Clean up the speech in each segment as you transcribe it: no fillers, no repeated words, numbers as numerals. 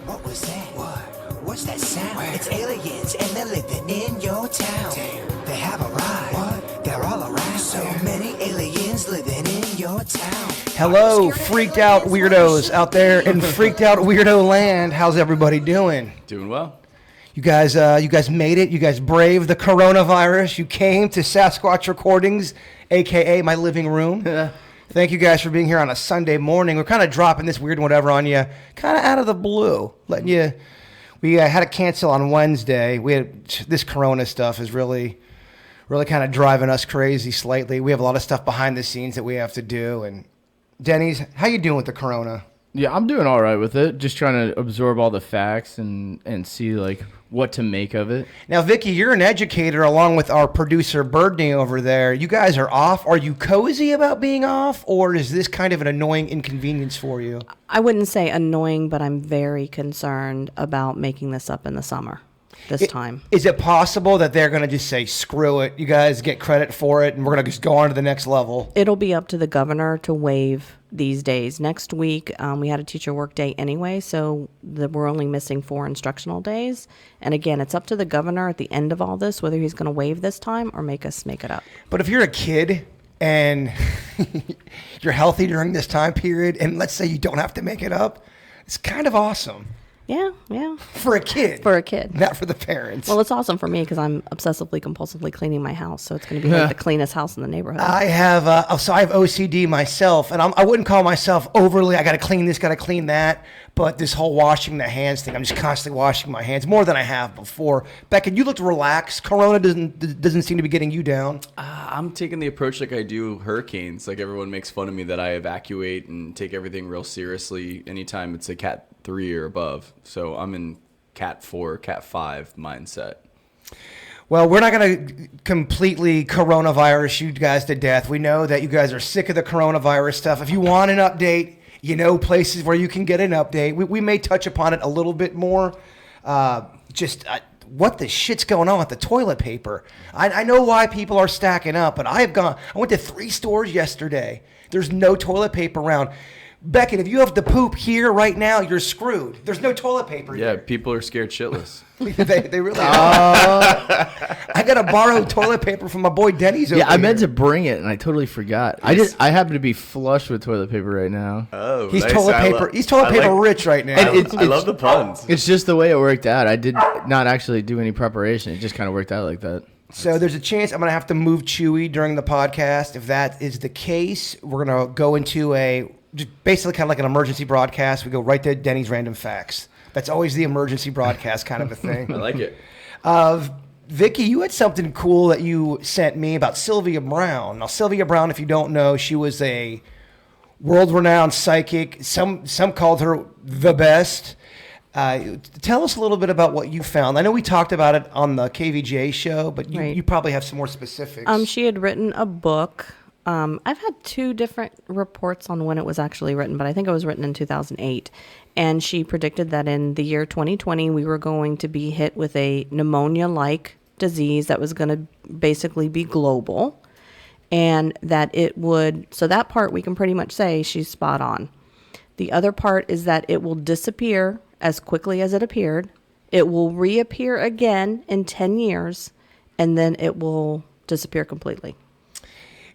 What was that? What? What's that sound? Where? It's aliens and they're living in your town. Damn. They have arrived. What? They're all around. So many aliens living in your town. Hello, freaked out weirdos out there in freaked out weirdo land. How's everybody doing? Doing well. You guys made it. You guys braved the coronavirus. You came to Sasquatch Recordings, aka my living room. Thank you guys for being here on a Sunday morning. We're kind of dropping this weird whatever on you, kind of out of the blue, letting you. We had to cancel on Wednesday. We had this corona stuff is really kind of driving us crazy slightly. We have a lot of stuff behind the scenes that we have to do. And Denny's, how you doing with the corona? Yeah, I'm doing all right with it. Just trying to absorb all the facts and see like what to make of it. Now, Vicky, you're an educator along with our producer Birdney over there. You guys are off. Are you cozy about being off, or is this kind of an annoying inconvenience for you? I wouldn't say annoying, but I'm very concerned about making this up in the summer this time. Is it possible that they're going to just say, screw it, you guys get credit for it, and we're going to just go on to the next level? It'll be up to the governor to waive these days. Next week, we had a teacher work day anyway, so we're only missing 4 instructional days. And again, it's up to the governor at the end of all this, whether he's going to waive this time or make us make it up. But if you're a kid and you're healthy during this time period, and let's say you don't have to make it up, it's kind of awesome. Yeah. For a kid. For a kid. Not for the parents. Well, it's awesome for me because I'm obsessively, compulsively cleaning my house. So it's going to be like the cleanest house in the neighborhood. I have OCD myself, and I wouldn't call myself overly, I got to clean this, got to clean that. But this whole washing the hands thing, I'm just constantly washing my hands more than I have before. Becca, you looked relaxed. Corona doesn't seem to be getting you down. I'm taking the approach like I do hurricanes. Like everyone makes fun of me that I evacuate and take everything real seriously anytime it's a Cat 3 or above. So I'm in Cat 4, Cat 5 mindset. Well, we're not going to completely coronavirus you guys to death. We know that you guys are sick of the coronavirus stuff. If you want an update, you know places where you can get an update. We may touch upon it a little bit more. What the shit's going on with the toilet paper? I know why people are stacking up, but I went to 3 stores yesterday. There's no toilet paper around. Beckett, if you have to poop here right now, you're screwed. There's no toilet paper here. Yeah, people are scared shitless. they really are. I got to borrow toilet paper from my boy Denny's over Yeah, I meant here. to bring it and I totally forgot. I happen to be flush with toilet paper right now. Oh, He's nice. toilet paper rich right now. I love the puns. It's just the way it worked out. I did not actually do any preparation. It just kind of worked out like that. So there's a chance I'm going to have to move Chewy during the podcast. If that is the case, we're going to go into just basically kind of like an emergency broadcast. We go right to Denny's Random Facts. That's always the emergency broadcast kind of a thing. I like it. Vicky, you had something cool that you sent me about Sylvia Browne. Now, Sylvia Browne, if you don't know, she was a world-renowned psychic. Some called her the best. Tell us a little bit about what you found. I know we talked about it on the KVJ show, but you probably have some more specifics. She had written a book. I've had 2 different reports on when it was actually written, but I think it was written in 2008. And she predicted that in the year 2020, we were going to be hit with a pneumonia-like disease that was going to basically be global. And that it would, so that part we can pretty much say she's spot on. The other part is that it will disappear as quickly as it appeared. It will reappear again in 10 years, and then it will disappear completely.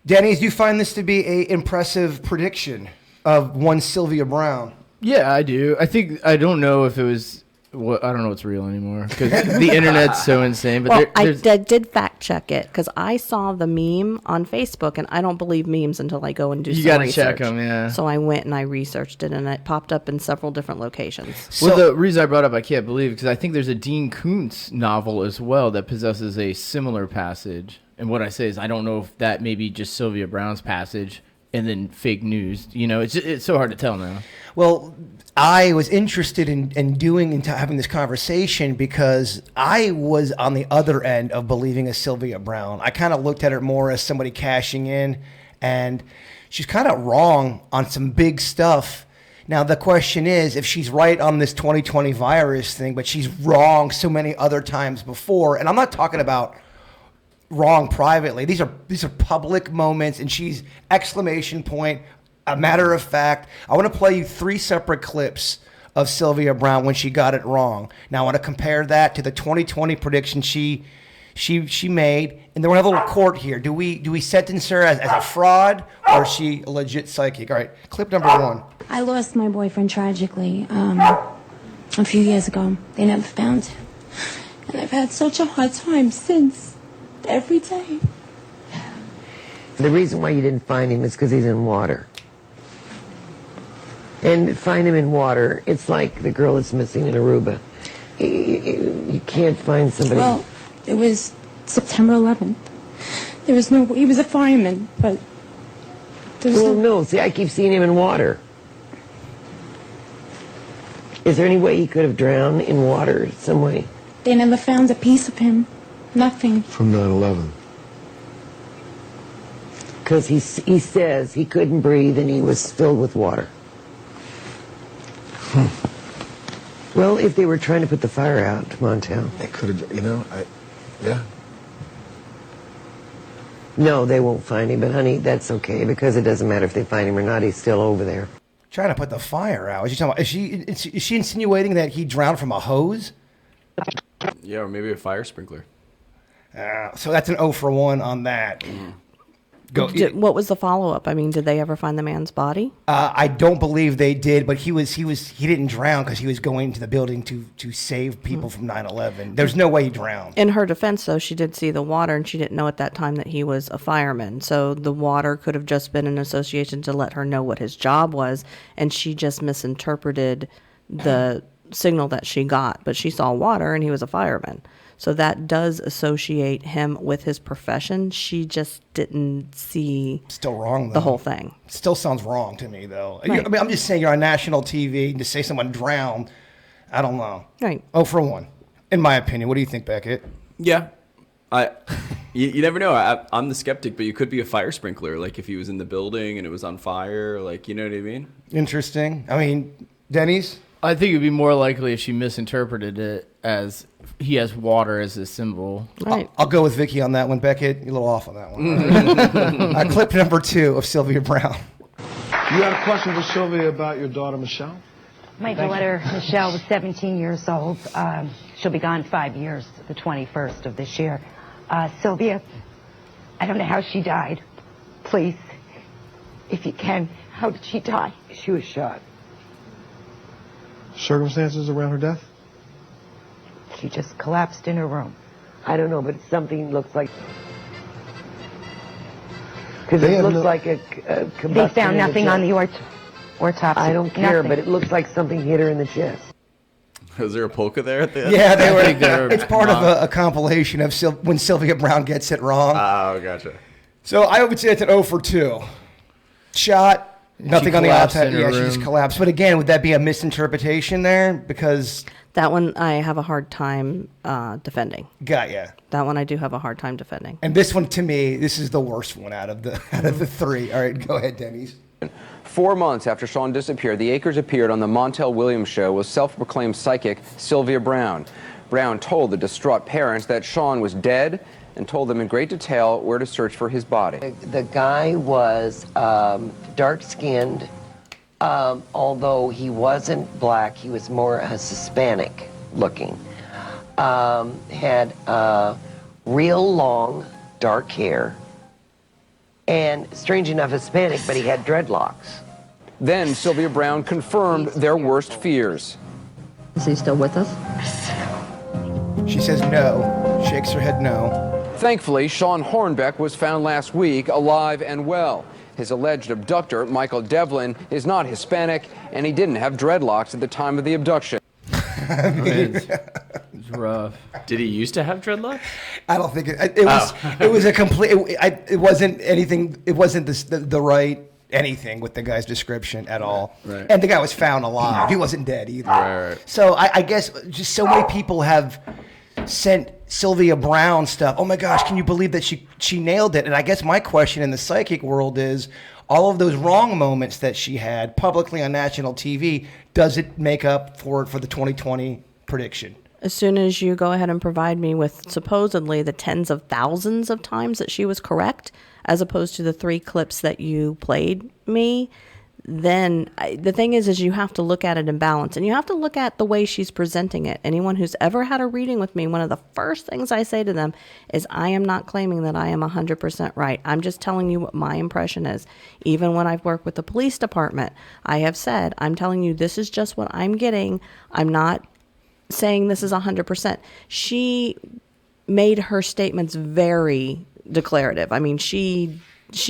Denny's, do you find this to be an impressive prediction of one Sylvia Browne? Yeah, I do. I don't know if it was. I don't know what's real anymore because the internet's so insane. But well, I did fact check it because I saw the meme on Facebook, and I don't believe memes until I go and do some research. You got to check them, yeah. So I went and I researched it, and it popped up in several different locations. Well, the reason I brought up I can't believe because I think there's a Dean Koontz novel as well that possesses a similar passage. And what I say is I don't know if that may be just Sylvia Browne's passage and then fake news. You know, it's so hard to tell now. Well, I was interested in having this conversation because I was on the other end of believing a Sylvia Browne. I kind of looked at her more as somebody cashing in, and she's kind of wrong on some big stuff. Now, the question is, if she's right on this 2020 virus thing, but she's wrong so many other times before, and I'm not talking about wrong privately. These are public moments, and she's exclamation point, a matter of fact. I want to play you 3 separate clips of Sylvia Browne when she got it wrong. Now I want to compare that to the 2020 prediction she made, and then we're gonna have a little court here. Do we sentence her as a fraud, or is she a legit psychic? All right, clip number 1. I lost my boyfriend tragically a few years ago. They never found him. And I've had such a hard time since, every day. The reason why you didn't find him is because he's in water. And to find him in water, it's like the girl that's missing in Aruba. You can't find somebody. Well, it was September 11th. There was no, he was a fireman, but there was Well, no, see, I keep seeing him in water. Is there any way he could have drowned in water some way? They never found a piece of him. Nothing. From 9/11. Because he says he couldn't breathe and he was filled with water. Well, if they were trying to put the fire out, Montel. They could have, yeah. No, they won't find him, but honey, that's okay, because it doesn't matter if they find him or not, he's still over there. Trying to put the fire out. Is she insinuating that he drowned from a hose? Yeah, or maybe a fire sprinkler. So that's an 0 for 1 on that. Go. What was the follow-up? I mean, did they ever find the man's body? I don't believe they did, but he didn't drown because he was going to the building to save people from 9/11. There's no way he drowned. In her defense, though, she did see the water, and she didn't know at that time that he was a fireman. So the water could have just been an association to let her know what his job was, and she just misinterpreted the signal that she got. But she saw water, and he was a fireman. So that does associate him with his profession. She just didn't see Still wrong, though. the whole thing. Still sounds wrong to me, though. Right. I mean, I'm just saying you're on national TV and to say someone drowned, I don't know. Right. 0 for 1, in my opinion. What do you think, Beckett? Yeah. You never know. I'm the skeptic, but you could be a fire sprinkler. Like if he was in the building and it was on fire, like, you know what I mean? Interesting. I mean, Denny's? I think it would be more likely if she misinterpreted it as he has water as a symbol. Right. I'll go with Vicky on that one. Beckett, you're a little off on that one. Clip number 2 of Sylvia Browne. You had a question for Sylvia about your daughter, Michelle? My daughter, Michelle, was 17 years old. She'll be gone 5 years, the 21st of this year. Sylvia, I don't know how she died. Please, if you can, how did she die? She was shot. Circumstances around her death? She just collapsed in her room. I don't know, but something looks like... Because They it have looks no- like a combustion They found in nothing chest. on the autopsy. I don't care, Nothing. but it looks like something hit her in the chest. Was there a polka there at the end? Yeah, they I think they're were. It's part of not- a compilation of when Sylvia Browne gets it wrong. Oh, gotcha. So I would say it's an 0 for 2. Shot, nothing on the collapsed outside. in her Yeah, she just room. collapsed. But again, would that be a misinterpretation there? Because, That one I have a hard time defending. got ya. That one I do have a hard time defending. And this one, to me, this is the worst one out of the 3. All right, go ahead, Denny's. 4 months after Sean disappeared, the Akers appeared on the Montel Williams show with self-proclaimed psychic Sylvia Browne. Browne told the distraught parents that Sean was dead and told them in great detail where to search for his body. The guy was dark-skinned, although he wasn't black. He was more Hispanic looking. Had real long, dark hair. And strange enough, Hispanic, but he had dreadlocks. Then Sylvia Browne confirmed their worst fears. Is he still with us? She says no, shakes her head no. Thankfully, Sean Hornbeck was found last week alive and well. His alleged abductor, Michael Devlin, is not Hispanic, and he didn't have dreadlocks at the time of the abduction. It's rough. Did he used to have dreadlocks? I don't think it was. It was a complete. It wasn't anything. It wasn't the right anything with the guy's description at all. Right. And the guy was found alive. He wasn't dead either. Right. So I guess just so many people have sent Sylvia Browne stuff. Oh my gosh, can you believe that she nailed it? And I guess my question in the psychic world is, all of those wrong moments that she had publicly on national TV, does it make up for the 2020 prediction? As soon as you go ahead and provide me with supposedly the tens of thousands of times that she was correct, as opposed to the 3 clips that you played me, then the thing is you have to look at it in balance, and you have to look at the way she's presenting it. Anyone who's ever had a reading with me, one of the first things I say to them is, I am not claiming that I am 100% right. I'm just telling you what my impression is. Even when I've worked with the police department, I have said, I'm telling you, this is just what I'm getting. I'm not saying this is 100%. She made her statements very declarative. I mean, she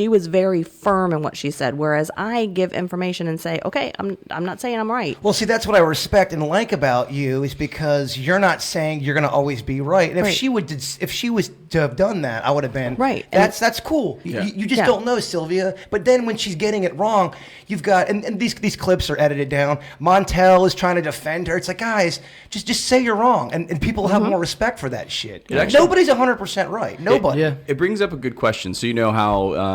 was very firm in what she said, whereas I give information and say, okay, I'm not saying I'm right. Well, see, that's what I respect and like about you, is because you're not saying you're going to always be right. And if she was to have done that, I would have been right. That's cool. Yeah. You just don't know, Sylvia. But then when she's getting it wrong, you've got and these clips are edited down. Montel is trying to defend her. It's like, guys, just say you're wrong, and people have more respect for that shit. Nobody's 100% right. Nobody. It brings up a good question. So you know how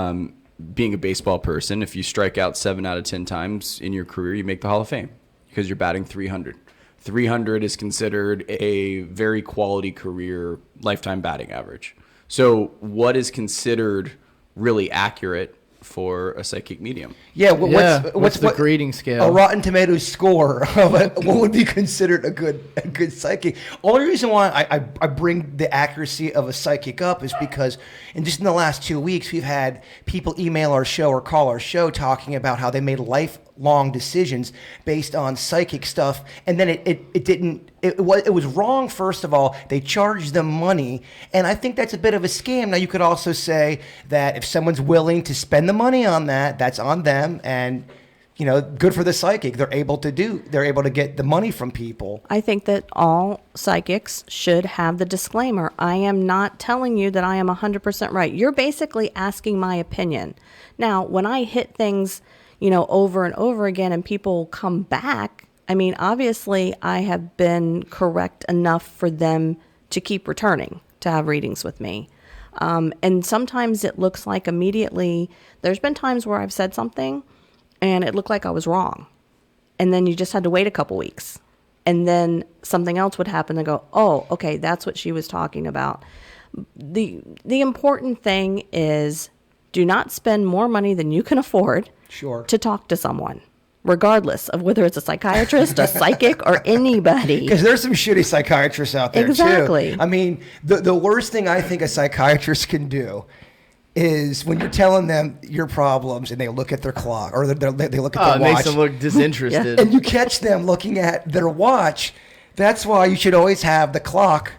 being a baseball person, if you strike out 7 out of 10 times in your career, you make the Hall of Fame because you're batting 300. 300 is considered a very quality career lifetime batting average. So what is considered really accurate for a psychic medium? Yeah, what's the grading scale? A Rotten Tomatoes score of what would be considered a good psychic. Only reason why I bring the accuracy of a psychic up is because in the last 2 weeks, we've had people email our show or call our show talking about how they made lifelong decisions based on psychic stuff, and then it was wrong. First of all, they charged them money, and I think that's a bit of a scam. Now, you could also say that if someone's willing to spend the money on that, that's on them, and good for the psychic. They're able to get the money from people. I think that all psychics should have the disclaimer. I am not telling you that I am 100% right. You're basically asking my opinion. Now, when I hit things, over and over again and people come back, I mean, obviously I have been correct enough for them to keep returning to have readings with me. And sometimes it looks like immediately, there's been times where I've said something and it looked like I was wrong. And then you just had to wait a couple weeks. And then something else would happen and go, oh, okay, that's what she was talking about. The important thing is, do not spend more money than you can afford to talk to someone, regardless of whether it's a psychiatrist, a psychic, or anybody. Because there's some shitty psychiatrists out there, exactly. too. I mean, the worst thing I think a psychiatrist can do is when you're telling them your problems and they look at their clock or they look at their watch. It makes them look disinterested. And you catch them looking at their watch. That's why you should always have the clock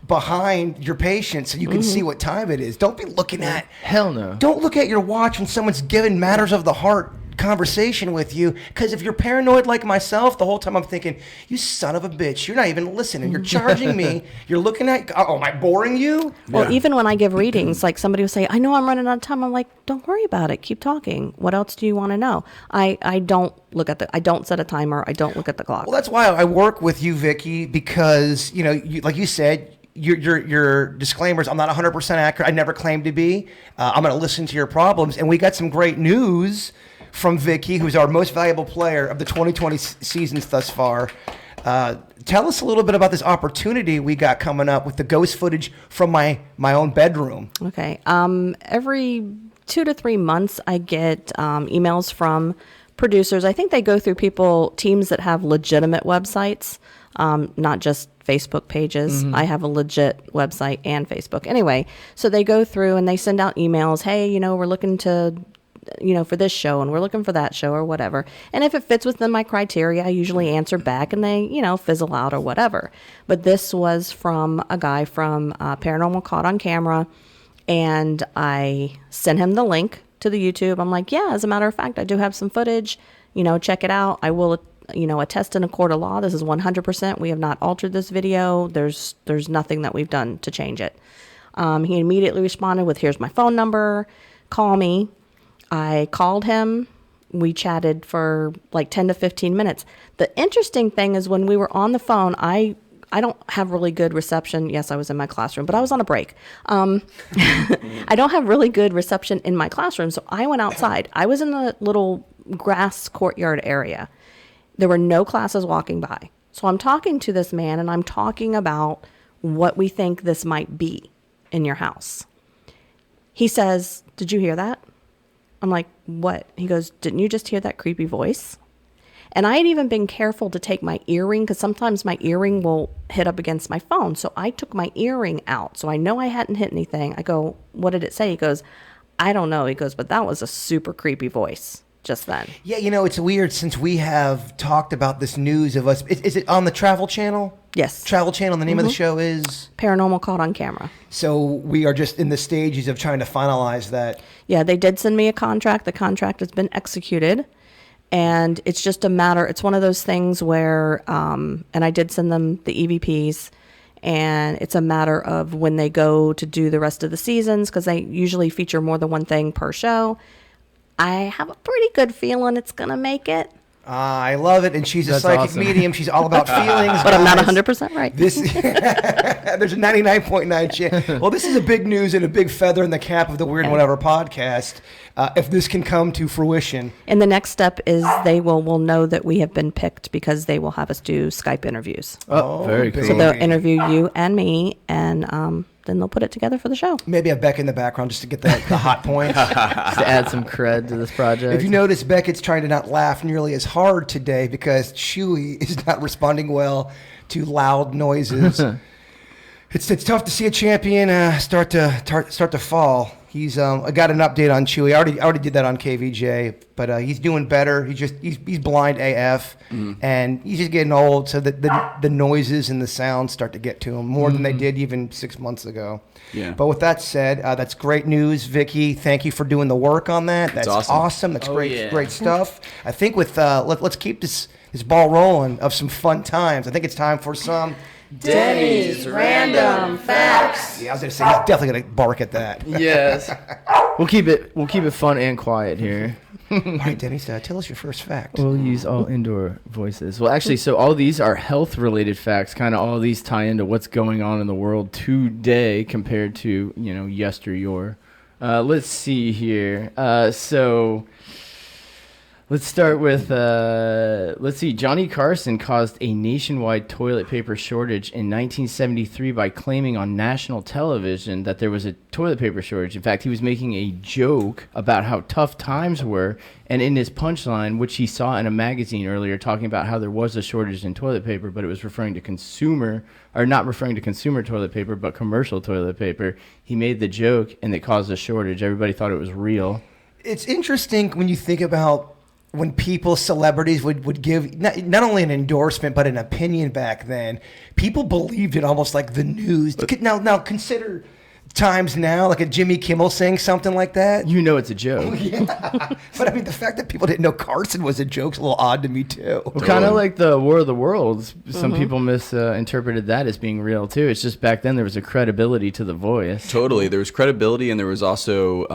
behind your patient so you can see what time it is. Don't be looking at... Hell no. Don't look at your watch when someone's giving matters of the heart conversation with you, because if you're paranoid like myself, the whole time I'm thinking, you son of a bitch, you're not even listening. You're charging me. You're looking at... Oh, am I boring you? Well, even when I give readings, like somebody will say, I know I'm running out of time. I'm like, don't worry about it. Keep talking. What else do you want to know? I don't look at I don't set a timer. I don't look at the clock. Well, that's why I work with you, Vicky, because, like you said, your disclaimers, I'm not 100% accurate. I never claimed to be. I'm going to listen to your problems. And we got some great news from Vicky, who's our most valuable player of the 2020 seasons thus far. Tell us a little bit about this opportunity we got coming up with the ghost footage from my own bedroom. Okay. Every 2 to 3 months, I get emails from producers. I think they go through teams that have legitimate websites, not just Facebook pages. I have a legit website and Facebook. Anyway, so they go through and they send out emails. Hey, we're looking to, for this show and we're looking for that show or whatever. And if it fits within my criteria, I usually answer back and they, fizzle out or whatever. But this was from a guy from Paranormal Caught on Camera. And I sent him the link to the YouTube. I'm like, yeah, as a matter of fact, I do have some footage. Check it out. I will attest in a court of law. This is 100%. We have not altered this video. There's nothing that we've done to change it. He immediately responded with, here's my phone number. Call me. I called him. We chatted for like 10 to 15 minutes. The interesting thing is when we were on the phone, I don't have really good reception. Yes, I was in my classroom, but I was on a break. I don't have really good reception in my classroom, so I went outside. I was in the little grass courtyard area. There were no classes walking by. So I'm talking to this man, and I'm talking about what we think this might be in your house. He says, did you hear that? I'm like, what? He goes, didn't you just hear that creepy voice? And I had even been careful to take my earring, because sometimes my earring will hit up against my phone. So I took my earring out. So I know I hadn't hit anything. I go, what did it say? He goes, I don't know. He goes, but that was a super creepy voice just then. Yeah, it's weird since we have talked about this news of us. Is it on the Travel Channel? Yes. Travel Channel. The name of the show is? Paranormal Caught on Camera. So we are just in the stages of trying to finalize that. Yeah, they did send me a contract. The contract has been executed. And it's just a matter, it's one of those things where, and I did send them the EVPs, and it's a matter of when they go to do the rest of the seasons, because they usually feature more than one thing per show. I have a pretty good feeling it's going to make it. I love it, and she's a That's psychic awesome. medium. She's all about feelings. But I'm not guys. 100% right. There's a 99.9 chance. Well, this is a big news and a big feather in the cap of the Weird Whatever podcast. If this can come to fruition. And the next step is they will know that we have been picked, because they will have us do Skype interviews. Oh, very cool. So they'll interview you and me, and then they'll put it together for the show. Maybe have Beck in the background just to get the hot points. Just to add some cred to this project. If you notice, Beckett's trying to not laugh nearly as hard today because Chewy is not responding well to loud noises. It's tough to see a champion start to fall. I got an update on Chewy. I already did that on KVJ, but he's doing better. He's blind AF, and he's just getting old. So the noises and the sounds start to get to him more than they did even 6 months ago. Yeah. But with that said, that's great news, Vicky. Thank you for doing the work on that. That's awesome. That's great stuff. I think with let's keep this ball rolling of some fun times. I think it's time for some Denny's Random Facts. Yeah, I was gonna say he's definitely gonna bark at that. Yes. We'll keep it fun and quiet here. All right, Denny's, tell us your first fact. We'll use all indoor voices. Well, actually, so all these are health-related facts. Kind of all these tie into what's going on in the world today compared to, yesteryear. Let's see here. So let's start with, Johnny Carson caused a nationwide toilet paper shortage in 1973 by claiming on national television that there was a toilet paper shortage. In fact, he was making a joke about how tough times were, and in his punchline, which he saw in a magazine earlier, talking about how there was a shortage in toilet paper, but it was referring to not referring to consumer toilet paper, but commercial toilet paper. He made the joke, and it caused a shortage. Everybody thought it was real. It's interesting when you think about when celebrities would give not only an endorsement but an opinion back then. People believed it almost like the news. Now consider times now, like a Jimmy Kimmel saying something like that. It's a joke. Yeah. But I mean, the fact that people didn't know Carson was a joke's a little odd to me too. Well, kind of like the War of the Worlds. Some people misinterpreted that as being real too. It's just back then there was a credibility to the voice. Totally. There was credibility, and there was also,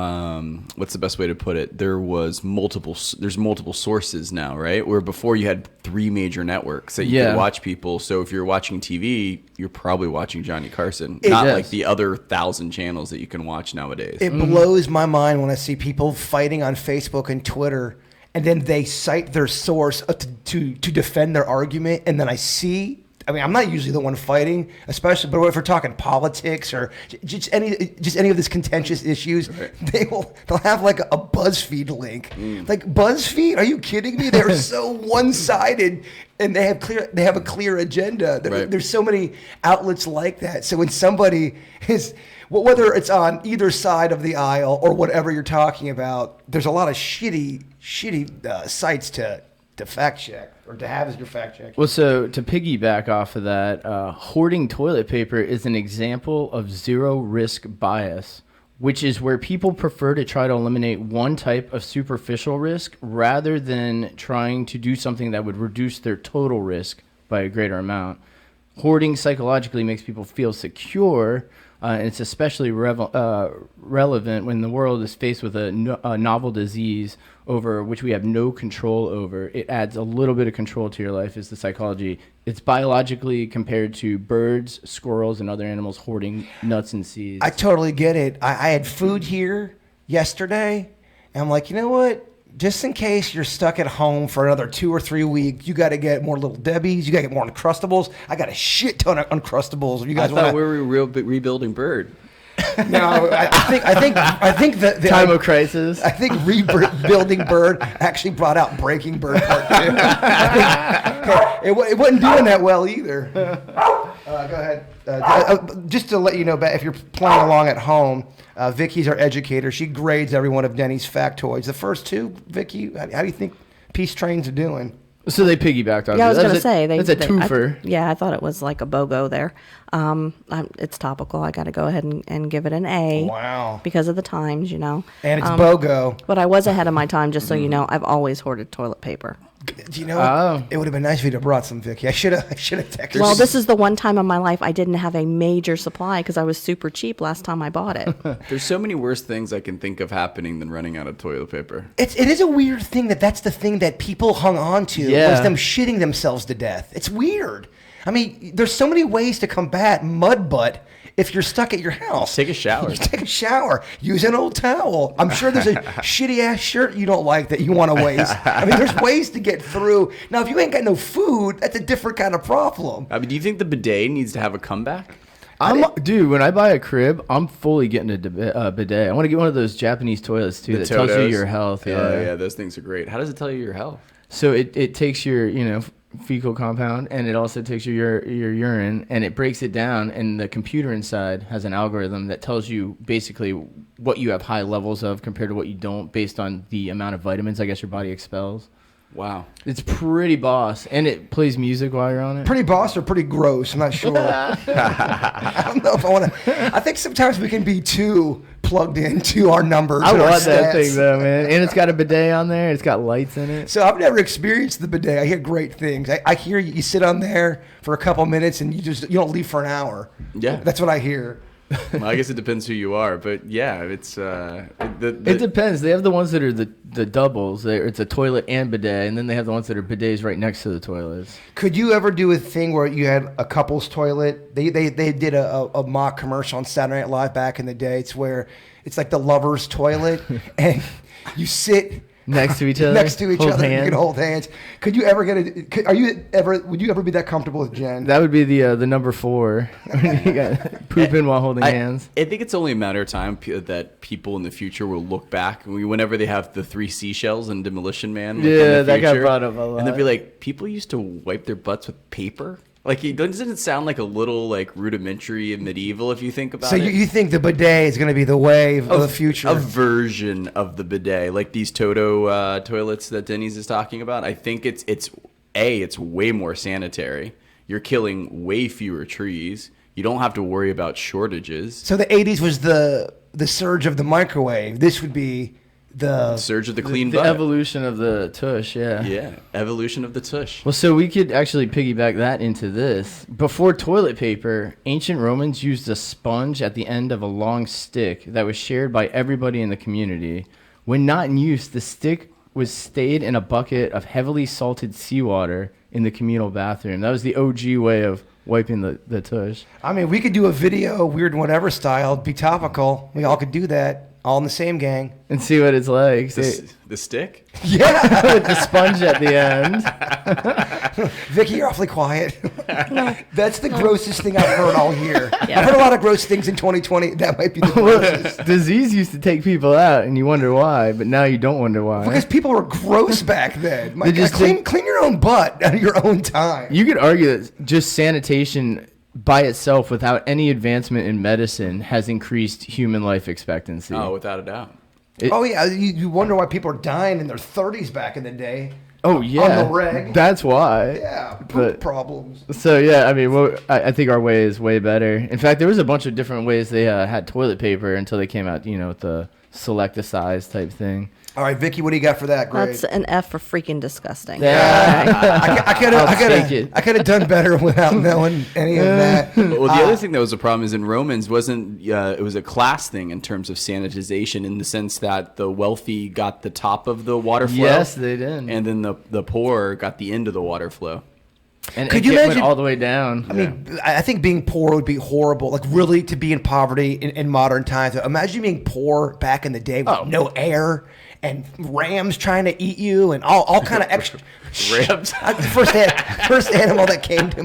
what's the best way to put it? There's multiple sources now, right? Where before you had 3 major networks that you could watch people. So if you're watching TV, you're probably watching Johnny Carson, not like the other 1,000 channels that you can watch nowadays. It blows my mind when I see people fighting on Facebook and Twitter, and then they cite their source to defend their argument, and then I'm not usually the one fighting, especially, but if we're talking politics or just any of these contentious issues, right, they'll have like a BuzzFeed link. Like, BuzzFeed? Are you kidding me? They're so one-sided, and they have a clear agenda. Right. There's so many outlets like that. So when somebody is, whether it's on either side of the aisle or whatever you're talking about, there's a lot of shitty sites to fact check, or to have as your fact check. Well, so to piggyback off of that, hoarding toilet paper is an example of zero risk bias, which is where people prefer to try to eliminate one type of superficial risk rather than trying to do something that would reduce their total risk by a greater amount. Hoarding psychologically makes people feel secure, and it's especially relevant when the world is faced with a novel disease over which we have no control over. It adds a little bit of control to your life, is the psychology. It's biologically compared to birds, squirrels, and other animals hoarding nuts and seeds. I totally get it. I had food here yesterday, and I'm like, you know what? Just in case you're stuck at home for another 2 or 3 weeks, you got to get more Little Debbie's. You got to get more Uncrustables. I got a shit ton of Uncrustables. If you guys I thought we were rebuilding Bird. No, I think the Time of crisis. I think rebuilding Bird actually brought out Breaking Bird Part 2. It wasn't doing that well either. Go ahead. Just to let you know, if you're playing along at home, Vicky's our educator. She grades every one of Denny's factoids. The first two, Vicky, how do you think Peace Trains are doing? So they piggybacked on. Yeah, I was going to say that's a twofer. I thought it was like a BOGO there. It's topical. I got to go ahead and give it an A. Wow. Because of the times, And it's BOGO. But I was ahead of my time, just so you know. I've always hoarded toilet paper. Do you know what? It would have been nice if you'd have brought some, Vicky. I should have texted. Well, this is the one time in my life I didn't have a major supply because I was super cheap last time I bought it. There's so many worse things I can think of happening than running out of toilet paper. It is a weird thing that's the thing that people hung on to was them shitting themselves to death. It's weird. I mean, there's so many ways to combat mud butt if you're stuck at your house. Take a shower. You take a shower. Use an old towel. I'm sure there's a shitty ass shirt you don't like that you want to waste. I mean, there's ways to get through. Now, if you ain't got no food, that's a different kind of problem. I mean, do you think the bidet needs to have a comeback? Dude, when I buy a crib, I'm fully getting a bidet. I want to get one of those Japanese toilets too that tells you your health. Yeah, those things are great. How does it tell you your health? So it takes your fecal compound, and it also takes your urine, and it breaks it down, and the computer inside has an algorithm that tells you basically what you have high levels of compared to what you don't based on the amount of vitamins I guess your body expels. Wow. It's pretty boss, and it plays music while you're on it. Pretty boss or pretty gross? I'm not sure. I don't know if I want to. I think sometimes we can be too plugged into our numbers. I and our love that stats. thing though, man. And it's got a bidet on there. It's got lights in it. So I've never experienced the bidet. I hear great things. I hear you sit on there for a couple minutes and you don't leave for an hour. Yeah. That's what I hear. Well, I guess it depends who you are, but yeah, it's it depends. They have the ones that are the doubles. It's a toilet and bidet, and then they have the ones that are bidets right next to the toilets. Could you ever do a thing where you had a couple's toilet? They did a mock commercial on Saturday Night Live back in the day. It's where it's like the lover's toilet, and you sit next to each other. Next to each hold other, hands. you can hold hands. Could you ever would you ever be that comfortable with Jen? That would be the number 4. You got pooping while holding hands. I think it's only a matter of time that people in the future will look back whenever they have the 3 seashells in Demolition Man. Yeah, that got brought up a lot. And they'll be like, people used to wipe their butts with paper? Like, doesn't it sound like a little like rudimentary and medieval if you think about it? So you think the bidet is going to be the wave of the future? A version of the bidet, like these Toto toilets that Denny's is talking about. I think it's way more sanitary. You're killing way fewer trees. You don't have to worry about shortages. So the 80s was the surge of the microwave. This would be the surge of the clean the butt. evolution of the tush, Yeah, evolution of the tush. Well, so we could actually piggyback that into this. Before toilet paper, ancient Romans used a sponge at the end of a long stick that was shared by everybody in the community. When not in use, the stick was stayed in a bucket of heavily salted seawater in the communal bathroom. That was the OG way of wiping the tush. I mean, we could do a video, weird whatever style, be topical. We all could do that. All in the same gang. And see what it's like. The stick? Yeah. With the sponge at the end. Vicky, you're awfully quiet. That's the grossest thing I've heard all year. Yeah. I've heard a lot of gross things in 2020. That might be the grossest. Disease used to take people out, and you wonder why, but now you don't wonder why. Because people were gross back then. Clean your own butt at your own time. You could argue that just sanitation by itself, without any advancement in medicine, has increased human life expectancy. Oh, without a doubt. Yeah, you wonder why people are dying in their 30s back in the day. Oh, yeah. On the reg. That's why. Yeah, poop problems. So, yeah, I mean, I think our way is way better. In fact, there was a bunch of different ways they had toilet paper until they came out, with the select a size type thing. All right, Vicky, what do you got for that grade? That's an F for freaking disgusting. Yeah, I could have done better without knowing any of that. Well, the other thing that was a problem is in Romans it was a class thing in terms of sanitization, in the sense that the wealthy got the top of the water flow. Yes, they did. And then the poor got the end of the water flow. And could you imagine all the way down? I mean, I think being poor would be horrible. Like, really, to be in poverty in modern times. Imagine being poor back in the day with no air and rams trying to eat you and all kind of extra. Rams. First animal that came to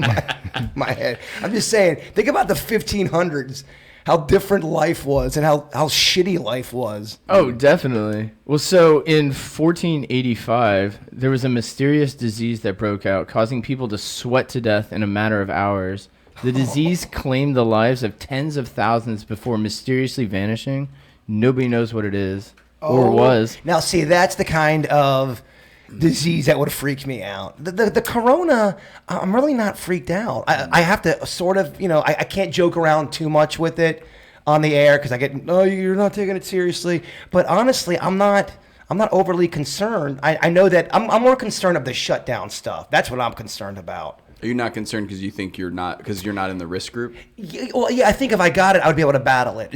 my head. I'm just saying. Think about the 1500s. how different life was and how shitty life was. Oh, definitely. Well, so in 1485, there was a mysterious disease that broke out, causing people to sweat to death in a matter of hours. The disease claimed the lives of tens of thousands before mysteriously vanishing. Nobody knows what it is or was. Now, see, that's the kind of disease that would freak me out. The corona, I'm really not freaked out. I have to sort of, I can't joke around too much with it on the air because I get, no, you're not taking it seriously. But honestly, I'm not overly concerned. I know that I'm more concerned of the shutdown stuff. That's what I'm concerned about. Are you not concerned because you think you're not in the risk group? Yeah, well, yeah, I think if I got it, I would be able to battle it.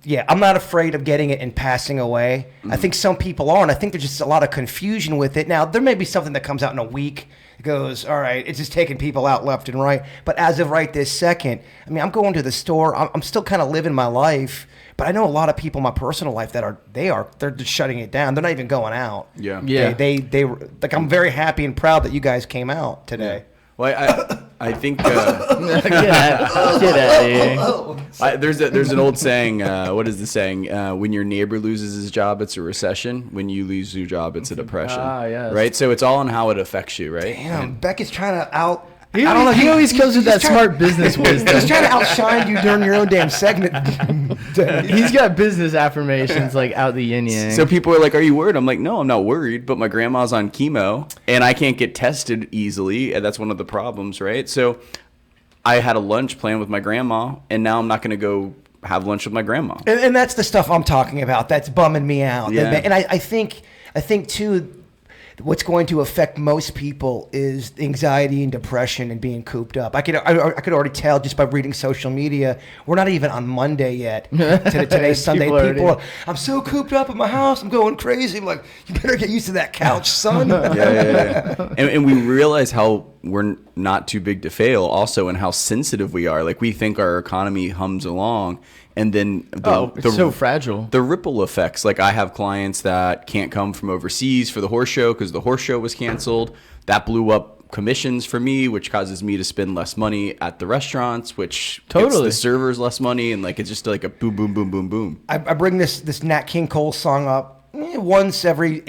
Yeah, I'm not afraid of getting it and passing away. I think some people are, and I think there's just a lot of confusion with it. Now, there may be something that comes out in a week. It goes, all right, it's just taking people out left and right. But as of right this second, I mean, I'm going to the store. I'm still kind of living my life. But I know a lot of people in my personal life they're just shutting it down. They're not even going out. Yeah. They like, I'm very happy and proud that you guys came out today. Yeah. Well, I think Get out of here. There's an old saying. What is the saying? When your neighbor loses his job, it's a recession. When you lose your job, it's a depression. Yes. Right. So it's all on how it affects you, right? Damn, Beckett's trying to out. He always comes with that smart business wisdom. He's trying to outshine you during your own damn segment. He's got business affirmations like out the yin yang. So people are like, "Are you worried?" I'm like, "No, I'm not worried." But my grandma's on chemo, and I can't get tested easily, and that's one of the problems, right? So I had a lunch plan with my grandma, and now I'm not going to go have lunch with my grandma. And that's the stuff I'm talking about. That's bumming me out. Yeah. And I think too, what's going to affect most people is anxiety and depression and being cooped up. I could already tell just by reading social media. We're not even on Monday yet. Today's Sunday. People are, I'm so cooped up in my house. I'm going crazy. I'm like, you better get used to that couch, son. Yeah. And we realize how we're not too big to fail also, and how sensitive we are. Like, we think our economy hums along, and then it's so fragile. The ripple effects. Like, I have clients that can't come from overseas for the horse show because the horse show was canceled. That blew up commissions for me, which causes me to spend less money at the restaurants, which gets the servers less money, and like, it's just like a boom, boom, boom, boom, boom. I bring this Nat King Cole song up once every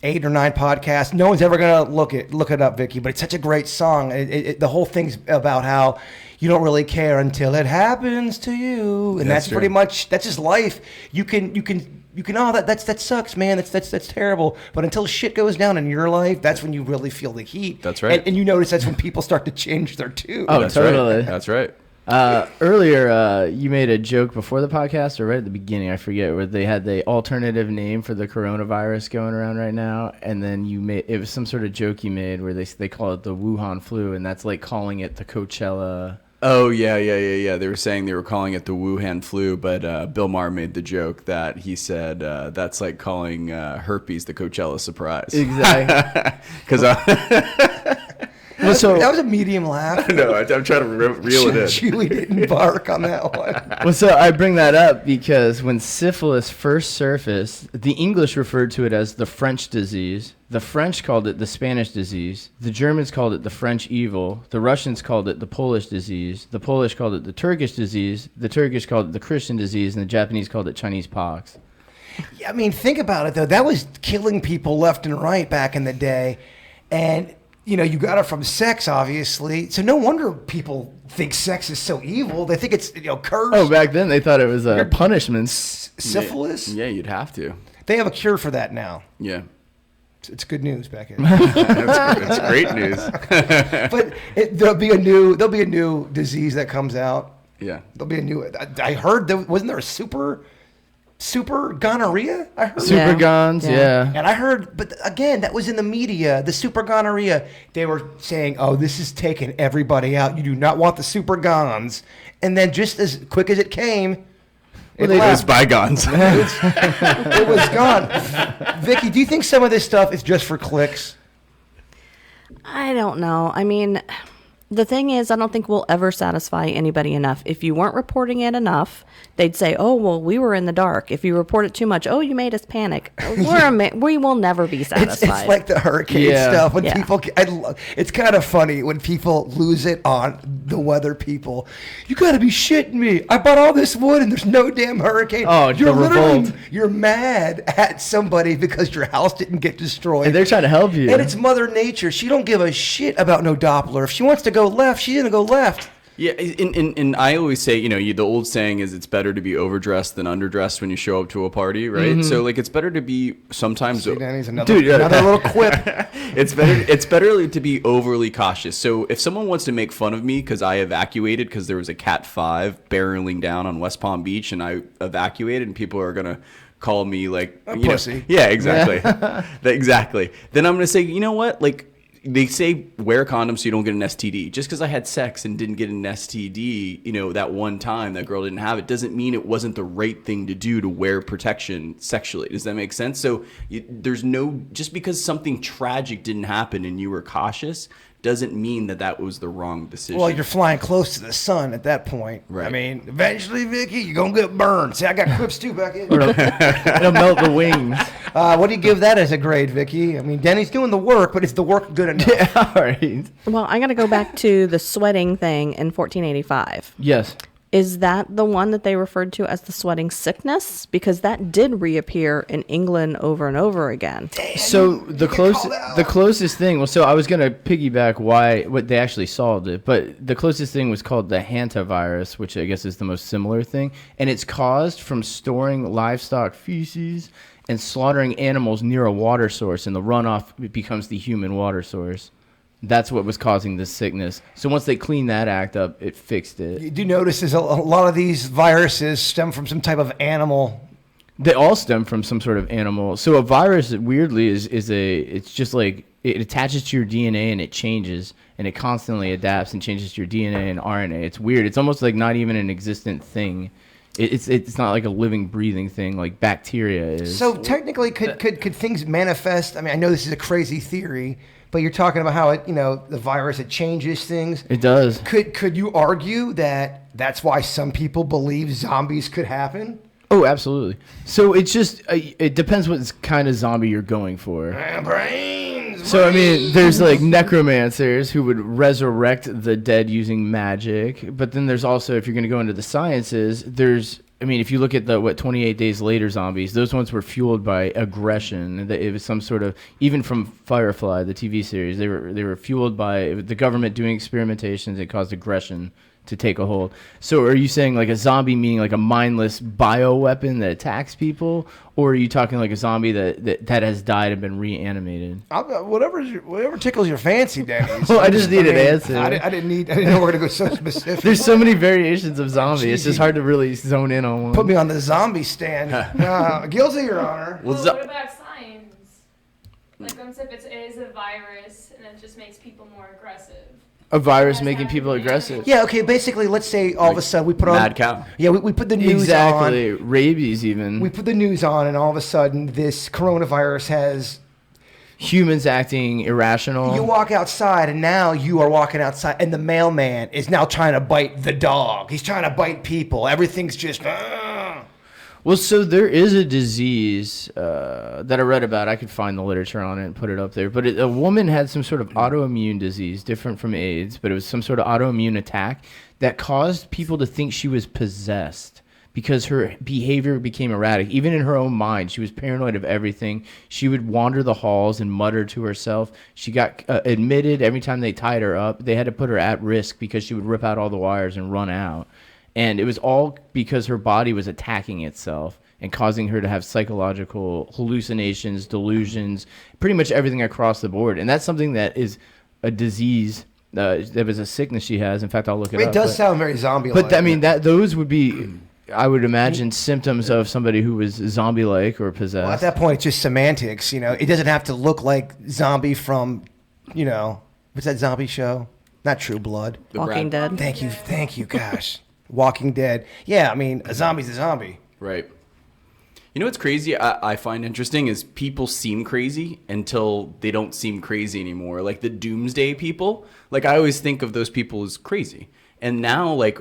eight or nine podcasts. No one's ever gonna look it up, Vicky, but it's such a great song. The whole thing's about how you don't really care until it happens to you, and that's pretty much, that's just life. You can that sucks, man. That's terrible. But until shit goes down in your life, that's when you really feel the heat. That's right. And you notice that's when people start to change their tune. Oh, that's totally. Right. That's right. Earlier, you made a joke before the podcast, or right at the beginning, I forget, where they had the alternative name for the coronavirus going around right now, and then it was some sort of joke you made where they call it the Wuhan flu, and that's like calling it the Coachella. Oh, yeah. They were saying they were calling it the Wuhan flu, but Bill Maher made the joke that he said that's like calling herpes the Coachella surprise. Exactly. Because Well, so that was a medium laugh. No, I'm trying to reel it in. Chewie didn't bark on that one. Well, so I bring that up because when syphilis first surfaced, the English referred to it as the French disease. The French called it the Spanish disease. The Germans called it the French evil. The Russians called it the Polish disease. The Polish called it the Turkish disease. The Turkish called it the Christian disease. And the Japanese called it Chinese pox. Yeah, I mean, think about it, though. That was killing people left and right back in the day. And you got it from sex, obviously. So no wonder people think sex is so evil. They think it's, cursed. Oh, back then they thought it was a punishment. Syphilis? Yeah, you'd have to. They have a cure for that now. Yeah. It's good news, Beckett. It's great news. But there'll be a new disease that comes out. Yeah. There'll be a new. I heard wasn't there a super gonorrhea? I heard super gons, yeah. And I heard, but again, that was in the media. The super gonorrhea. They were saying, "Oh, this is taking everybody out. You do not want the super gons." And then, just as quick as it came, it was bygones. It was gone. Vicky, do you think some of this stuff is just for clicks? I don't know. I mean, The thing is, I don't think we'll ever satisfy anybody enough. If you weren't reporting it enough, they'd say, "Oh, well, we were in the dark." If you report it too much, "Oh, you made us panic." We will never be satisfied. It's like the hurricane stuff when people. It's kind of funny when people lose it on the weather people. You got to be shitting me! I bought all this wood and there's no damn hurricane. Oh, you're the revolt. You're mad at somebody because your house didn't get destroyed, and they're trying to help you. And it's Mother Nature. She don't give a shit about no Doppler. If she wants to go left, she's gonna go left. Yeah, and I always say, the old saying is it's better to be overdressed than underdressed when you show up to a party, right? Mm-hmm. So, like, it's better to be sometimes... See, Danny's another little quip. It's better to be overly cautious. So, if someone wants to make fun of me because I evacuated because there was a Cat 5 barreling down on West Palm Beach and I evacuated and people are going to call me, like... A pussy. Yeah, exactly. Exactly. Then I'm going to say, you know what? Like... They say wear condoms so you don't get an STD. Just because I had sex and didn't get an STD, that one time that girl didn't have it, doesn't mean it wasn't the right thing to do to wear protection sexually. Does that make sense? So there's no, just because something tragic didn't happen and you were cautious, doesn't mean that was the wrong decision. Well, you're flying close to the sun at that point. Right. I mean, eventually, Vicky, you're going to get burned. See, I got quips too back in. It'll melt the wings. What do you give that as a grade, Vicky? I mean, Denny's doing the work, but is the work good enough? Yeah, all right. Well, I got to go back to the sweating thing in 1485. Yes. Is that the one that they referred to as the sweating sickness? Because that did reappear in England over and over again. So the closest thing. Well, so I was gonna piggyback what they actually solved it, but the closest thing was called the hantavirus, which I guess is the most similar thing, and it's caused from storing livestock feces and slaughtering animals near a water source, and the runoff becomes the human water source. That's what was causing this sickness. So once they cleaned that act up, it fixed it. You do notice is a lot of these viruses stem from some type of animal. They all stem from some sort of animal. So a virus, weirdly, it's just like it attaches to your DNA and it changes, and it constantly adapts and changes to your DNA and RNA. It's weird. It's almost like not even an existent thing. It's not like a living, breathing thing like bacteria is. So technically, could things manifest? I mean, I know this is a crazy theory, but you're talking about how the virus, it changes things. It does. Could you argue that that's why some people believe zombies could happen? Oh, absolutely. So it's just it depends what kind of zombie you're going for. Brains. So I mean, there's like necromancers who would resurrect the dead using magic, but then there's also, if you're going to go into the sciences, if you look at the 28 Days Later zombies, those ones were fueled by aggression. It was some sort of, even from Firefly, the TV series, they were fueled by the government doing experimentations that caused aggression to take a hold. So are you saying like a zombie meaning like a mindless bioweapon that attacks people, or are you talking like a zombie that has died and been reanimated? Whatever tickles your fancy, Danny. Well, I just need an answer. I didn't know we're gonna go so specific. There's so many variations of zombie. It's just hard to really zone in on one. Put me on the zombie stand. Guilty, Your Honor. Well, what about science? Like, if it is a virus and it just makes people more aggressive. A virus making people aggressive. Yeah, okay, basically, let's say all of a sudden we put on... Mad cow. Yeah, we put the news on. Exactly. Rabies even. We put the news on, and all of a sudden this coronavirus has... Humans acting irrational. You walk outside, and now you are walking outside, and the mailman is now trying to bite the dog. He's trying to bite people. Everything's just... Well, so there is a disease that I read about. I could find the literature on it and put it up there. But a woman had some sort of autoimmune disease, different from AIDS, but it was some sort of autoimmune attack that caused people to think she was possessed because her behavior became erratic. Even in her own mind, she was paranoid of everything. She would wander the halls and mutter to herself. She got admitted every time they tied her up. They had to put her at risk because she would rip out all the wires and run out. And it was all because her body was attacking itself and causing her to have psychological hallucinations, delusions, pretty much everything across the board. And that's something that is a disease. That was a sickness she has. In fact, I'll look it up. It does sound very zombie-like. But I mean, those would be, I would imagine, symptoms of somebody who was zombie-like or possessed. Well, at that point, it's just semantics. It doesn't have to look like zombie from, what's that zombie show? Not True Blood. Walking Dead. Thank you, gosh. Walking Dead. Yeah, I mean, a zombie's a zombie. Right. You know what's crazy? I find interesting is people seem crazy until they don't seem crazy anymore. Like the doomsday people. Like I always think of those people as crazy, and now like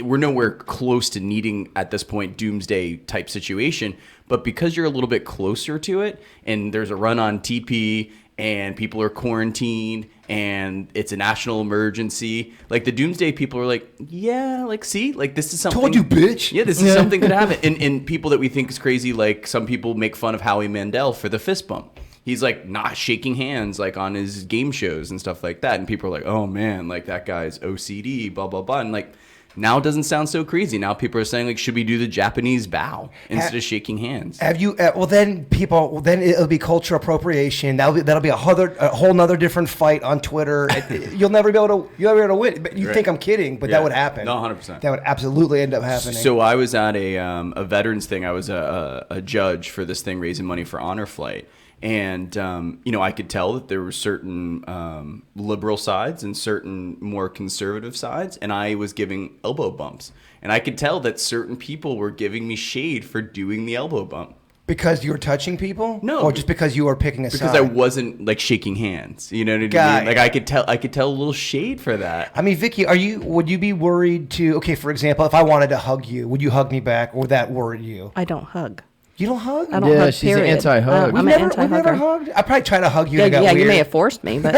we're nowhere close to needing at this point doomsday type situation. But because you're a little bit closer to it, and there's a run on TP, and people are quarantined, and it's a national emergency, like the doomsday people are like, yeah, like see, like this is something. Told you, bitch. Yeah, this is something could happen. And people that we think is crazy, like some people make fun of Howie Mandel for the fist bump. He's like not shaking hands like on his game shows and stuff like that, and people are like, oh man, like that guy's OCD, blah blah blah, and like. Now it doesn't sound so crazy. Now people are saying like, should we do the Japanese bow instead of shaking hands? Have you? Then it'll be cultural appropriation. That'll be a whole nother different fight on Twitter. You'll never be able to win. But you think I'm kidding? But that would happen. No, 100%. That would absolutely end up happening. So I was at a veterans thing. I was a judge for this thing, raising money for Honor Flight. And, I could tell that there were certain liberal sides and certain more conservative sides, and I was giving elbow bumps. And I could tell that certain people were giving me shade for doing the elbow bump. Because you were touching people? No. Or just because you were picking a side? Because I wasn't, like, shaking hands. You know what I mean? Like, I could tell a little shade for that. I mean, Vicky, would you be worried for example, if I wanted to hug you, would you hug me back, or would that worry you? I don't hug. You don't hug? I don't hug, she's period. anti-hug. I'm an anti-hugger. We've never hugged? I probably try to hug you. Yeah, you may have forced me, but...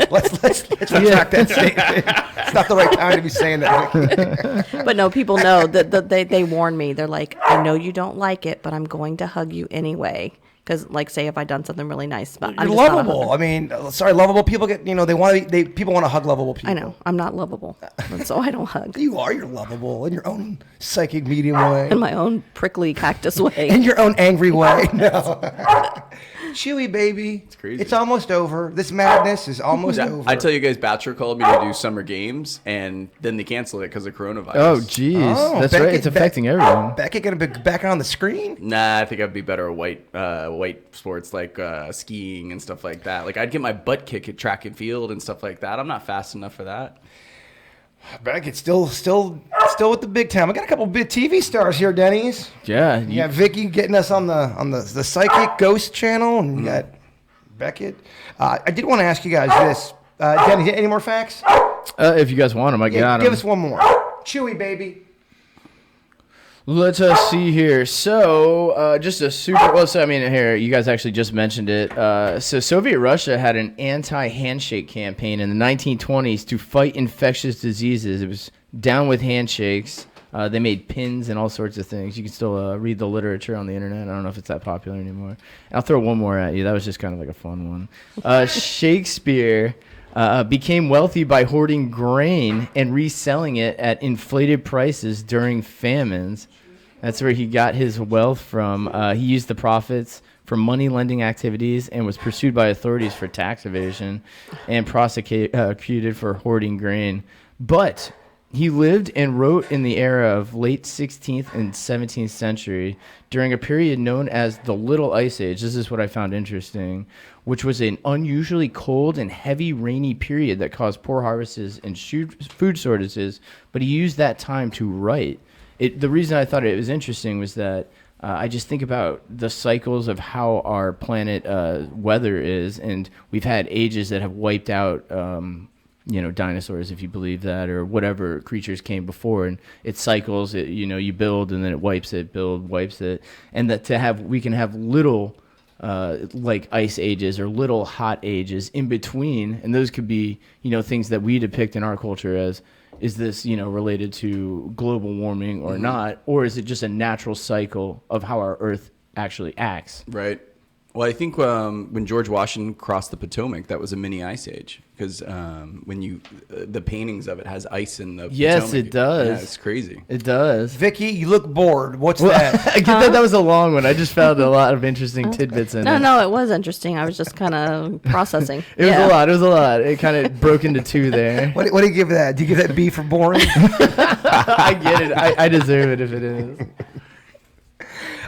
let's retract that statement. It's not the right time to be saying that, Vicky. But no, people know that they warn me. They're like, I know you don't like it, but I'm going to hug you anyway. Because, like, say if I done something really nice, but I'm You're just lovable. I mean, lovable people get, people want to hug lovable people. I know. I'm not lovable, so I don't hug. You're lovable in your own psychic medium way. In my own prickly cactus way. In your own angry way. No. Chewy, baby. It's crazy. It's almost over. This madness is almost over. I tell you guys, Bachelor called me to do summer games, and then they canceled it because of coronavirus. Oh, jeez. That's right. It's affecting everyone. Beckett going to be back on the screen? Nah, I think I'd be better at white sports like skiing and stuff like that. Like, I'd get my butt kicked at track and field and stuff like that. I'm not fast enough for that. Beckett's still with the big time. I got a couple big TV stars here, Denny's. Yeah. You got Vicky getting us on the psychic ghost channel, and you got Beckett. I did want to ask you guys this. Denny, any more facts? If you guys want them, I got them. Give us one more. Chewy, baby. Let us see here. So, just a super... Well, so, I mean, here, you guys actually just mentioned it. So, Soviet Russia had an anti-handshake campaign in the 1920s to fight infectious diseases. It was down with handshakes. They made pins and all sorts of things. You can still read the literature on the internet. I don't know if it's that popular anymore. I'll throw one more at you. That was just kind of like a fun one. Shakespeare... became wealthy by hoarding grain and reselling it at inflated prices during famines. That's where he got his wealth from. He used the profits from money lending activities and was pursued by authorities for tax evasion and prosecuted for hoarding grain. But he lived and wrote in the era of late 16th and 17th century during a period known as the Little Ice Age. This is what I found interesting, which was an unusually cold and heavy rainy period that caused poor harvests and food shortages, but he used that time to write. The reason I thought it was interesting was that I just think about the cycles of how our planet weather is, and we've had ages that have wiped out dinosaurs, if you believe that, or whatever creatures came before, and it cycles. You build and then it wipes it, build, wipes it, and that we can have little like ice ages or little hot ages in between, and those could be things that we depict in our culture as, is this related to global warming or not, or is it just a natural cycle of how our Earth actually acts? Right. Well, I think when George Washington crossed the Potomac, that was a mini ice age, because when the paintings of it has ice in the yes, Potomac. It does. Yeah, it's crazy. It does. Vicky, you look bored. What's that? I get that was a long one. I just found a lot of interesting tidbits in it. No, it was interesting. I was just kind of processing. It was a lot. It kind of broke into two there. What do you give that? Do you give that B for boring? I get it. I deserve it if it is.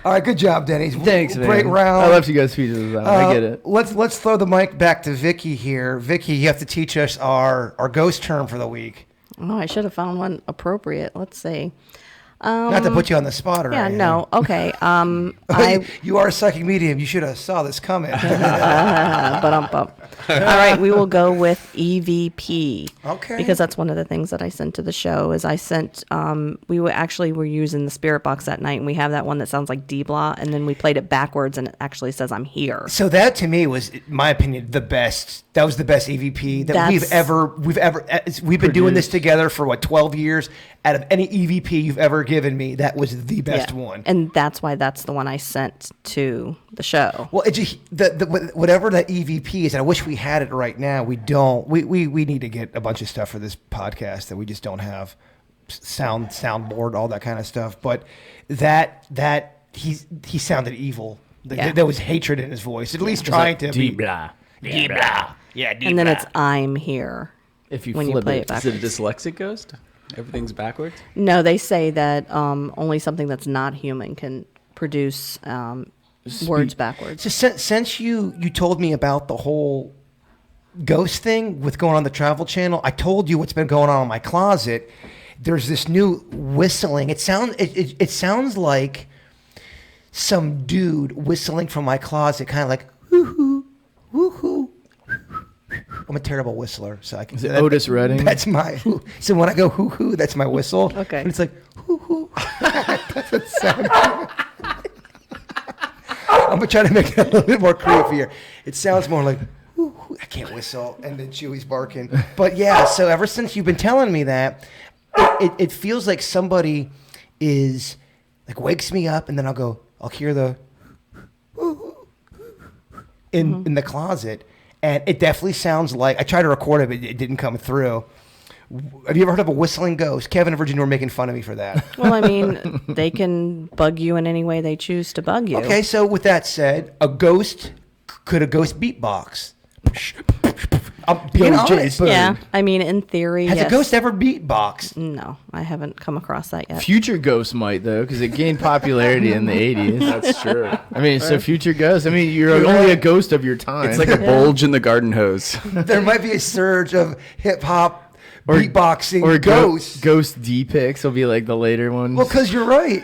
All right, good job, Denny. Thanks, man. Great round. I left you guys features out. I get it. Let's throw the mic back to Vicky here. Vicky, you have to teach us our ghost term for the week. Oh, I should have found one appropriate. Let's see. Not to put you on the spot or Yeah, anything. no. Okay. You are a psychic medium. You should have saw this coming. All right, we will go with EVP. Okay. Because that's one of the things that I sent to the show. Is I sent were using the spirit box that night, and we have that one that sounds like D-Blah, and then we played it backwards, and it actually says I'm here. So that to me was, in my opinion, the best. That was the best EVP that we've been doing this together for 12 years. Out of any EVP you've ever given me, that was the best one. And that's why that's the one I sent to the show. Well, whatever that EVP is, and I wish we had it right now. We don't. We need to get a bunch of stuff for this podcast that we just don't have. Soundboard, all that kind of stuff. But he sounded evil. There was hatred in his voice. At least trying to be. D-Blah. D-Blah. Yeah, D-Blah. And then it's I'm here. If you when flip you play it. it backwards. Is it a dyslexic ghost? Everything's backwards? No, they say that only something that's not human can produce words backwards. So since you told me about the whole ghost thing with going on the Travel Channel, I told you what's been going on in my closet. There's this new whistling. It sounds like some dude whistling from my closet, kind of like whoo-hoo, woo-hoo. I'm a terrible whistler, so I can. Is it Otis Redding? That's my. So when I go hoo hoo, that's my whistle. Okay. And it's like hoo hoo. Doesn't sound. I'm gonna try to make it a little bit more creepier. It sounds more like hoo hoo. I can't whistle, and then Chewy's barking. But yeah, so ever since you've been telling me that, it feels like somebody is like wakes me up, and then I'll hear the in the closet. And it definitely sounds like, I tried to record it, but it didn't come through. Have you ever heard of a whistling ghost? Kevin and Virginia were making fun of me for that. Well, I mean, they can bug you in any way they choose to bug you. Okay, so with that said, could a ghost beatbox? I'm being honest. Yeah, I mean, in theory, Has yes. a ghost ever beatboxed? No, I haven't come across that yet. Future Ghost might, though, because it gained popularity in the 80s. That's true. I mean, so Future Ghost, I mean, you're only a ghost of your time. It's like a bulge in the garden hose. There might be a surge of hip-hop beatboxing or ghosts. Ghost D-pics will be like the later ones. Well, because you're right.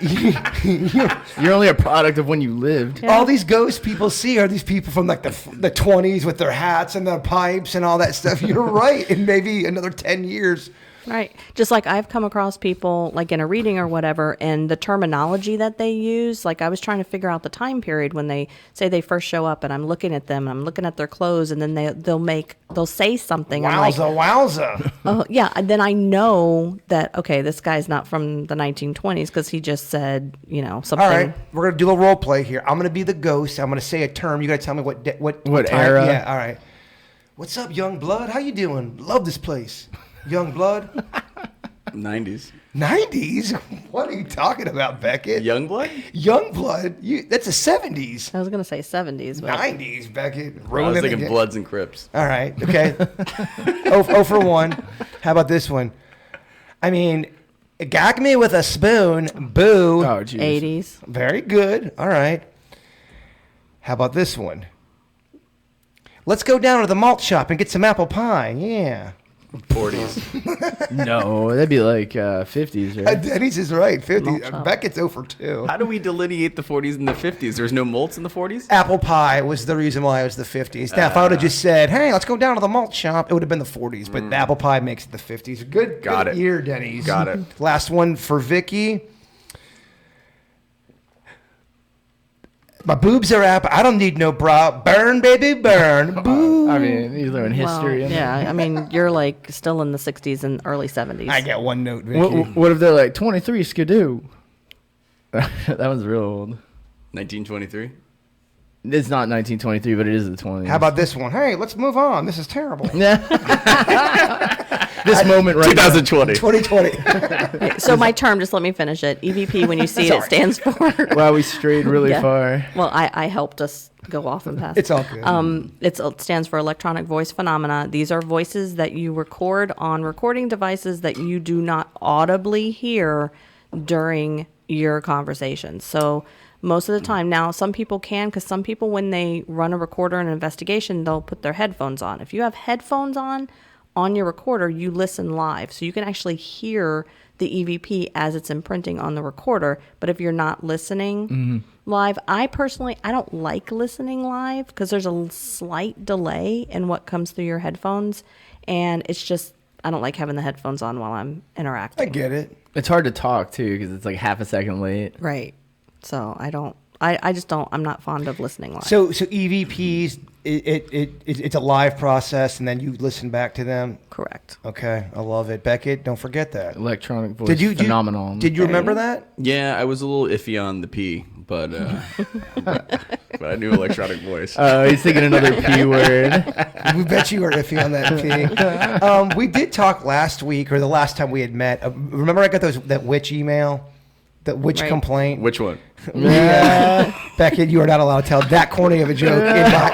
You're only a product of when you lived. All these ghost people see are these people from like the 20s with their hats and their pipes and all that stuff. You're right. In maybe another 10 years. Right. Just like I've come across people like in a reading or whatever, and the terminology that they use, like I was trying to figure out the time period when they say they first show up, and I'm looking at them, and I'm looking at their clothes, and then they'll say something. I'm like, wowza. oh yeah. And then I know that, okay, this guy's not from the 1920s because he just said, something. All right, we're gonna do a role play here. I'm gonna be the ghost. I'm gonna say a term. You gotta tell me what time. era. Yeah. All right. What's up, young blood? How you doing? Love this place. Young blood. 90s. 90s? What are you talking about, Beckett? Youngblood? Youngblood? That's the 70s. I was going to say 70s. But 90s, Beckett. I was thinking Bloods and Crips. All right, okay. 0 for 1. How about this one? I mean, gag me with a spoon. Boo. Oh, geez. 80s. Very good. All right. How about this one? Let's go down to the malt shop and get some apple pie. Yeah. 40s. No, that'd be like 50s, right? Denny's is right. 50. Beckett's 0 for 2. How do we delineate the 40s and the 50s? There's no malts in the 40s? Apple pie was the reason why it was the 50s. Now, if I would have just said, hey, let's go down to the malt shop, it would have been the 40s. But the apple pie makes it the 50s. Good year, Denny's. Got it. Last one for Vicky. My boobs are up. I don't need no bra. Burn, baby, burn. Boo. I mean, you learn history. Well, yeah, I mean, you're like still in the 60s and early 70s. I got one note, Vicky. What if they're like 23 skidoo? That one's real old. 1923? It's not 1923, but it is the 20s. How about this one? Hey, let's move on. This is terrible. This moment right 2020. 2020. So my term, just let me finish it. EVP, when you see it, stands for... Wow, we strayed really Yeah. far. Well, I helped us go off and pass. It's all good. It stands for electronic voice phenomena. These are voices that you record on recording devices that you do not audibly hear during your conversations. So most of the time, now some people can, because some people, when they run a recorder in an investigation, they'll put their headphones on. If you have headphones on on your recorder, you listen live. So you can actually hear the EVP as it's imprinting on the recorder. But if you're not listening live, I don't like listening live because there's a slight delay in what comes through your headphones. And it's just, I don't like having the headphones on while I'm interacting. I get it. It's hard to talk too because it's like half a second late. Right. So I'm not fond of listening live. So EVPs, it's a live process, and then you listen back to them. Correct. Okay, I love it. Beckett, don't forget that. Electronic voice, phenomenal. Did you remember that? Yeah, I was a little iffy on the P, but but I knew electronic voice. Oh, he's thinking another P word. We bet you were iffy on that P. We did talk last week, or the last time we had met. Remember I got that witch email? That witch complaint? Which one? Beckett, you are not allowed to tell that corny of a joke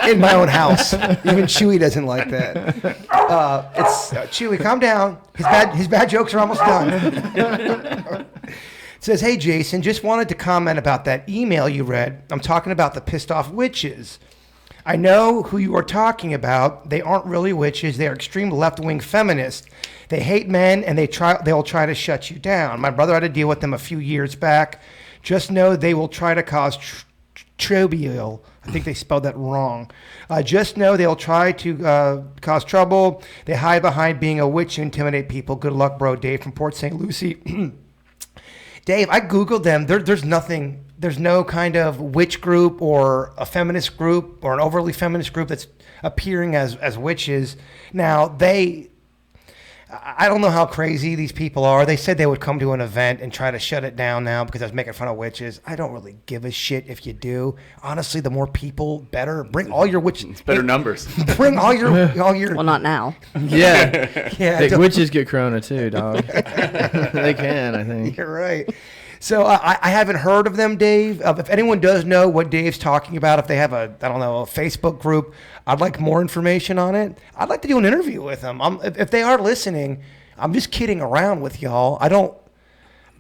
in my own house. Even Chewy doesn't like that. It's Chewy, calm down. His bad jokes are almost done. It says, hey, Jason, just wanted to comment about that email you read. I'm talking about the pissed off witches. I know who you are talking about. They aren't really witches. They are extreme left-wing feminists. They hate men, and they'll try to shut you down. My brother had to deal with them a few years back. Just know they will try to cause trouble. I think they spelled that wrong. Just know they'll try to cause trouble. They hide behind being a witch to intimidate people. Good luck, bro. Dave from Port St. Lucie. Dave, I Googled them. There's nothing. There's no kind of witch group or a feminist group or an overly feminist group that's appearing as witches. Now, I don't know how crazy these people are. They said they would come to an event and try to shut it down now because I was making fun of witches. I don't really give a shit if you do. Honestly, the more people, better. Bring all your witches. It's better numbers. Bring all your. Well, not now. Yeah. Witches get corona too, dog. They can, I think. You're right. So I haven't heard of them, Dave. If anyone does know what Dave's talking about, if they have a Facebook group, I'd like more information on it. I'd like to do an interview with them. If they are listening, I'm just kidding around with y'all. I don't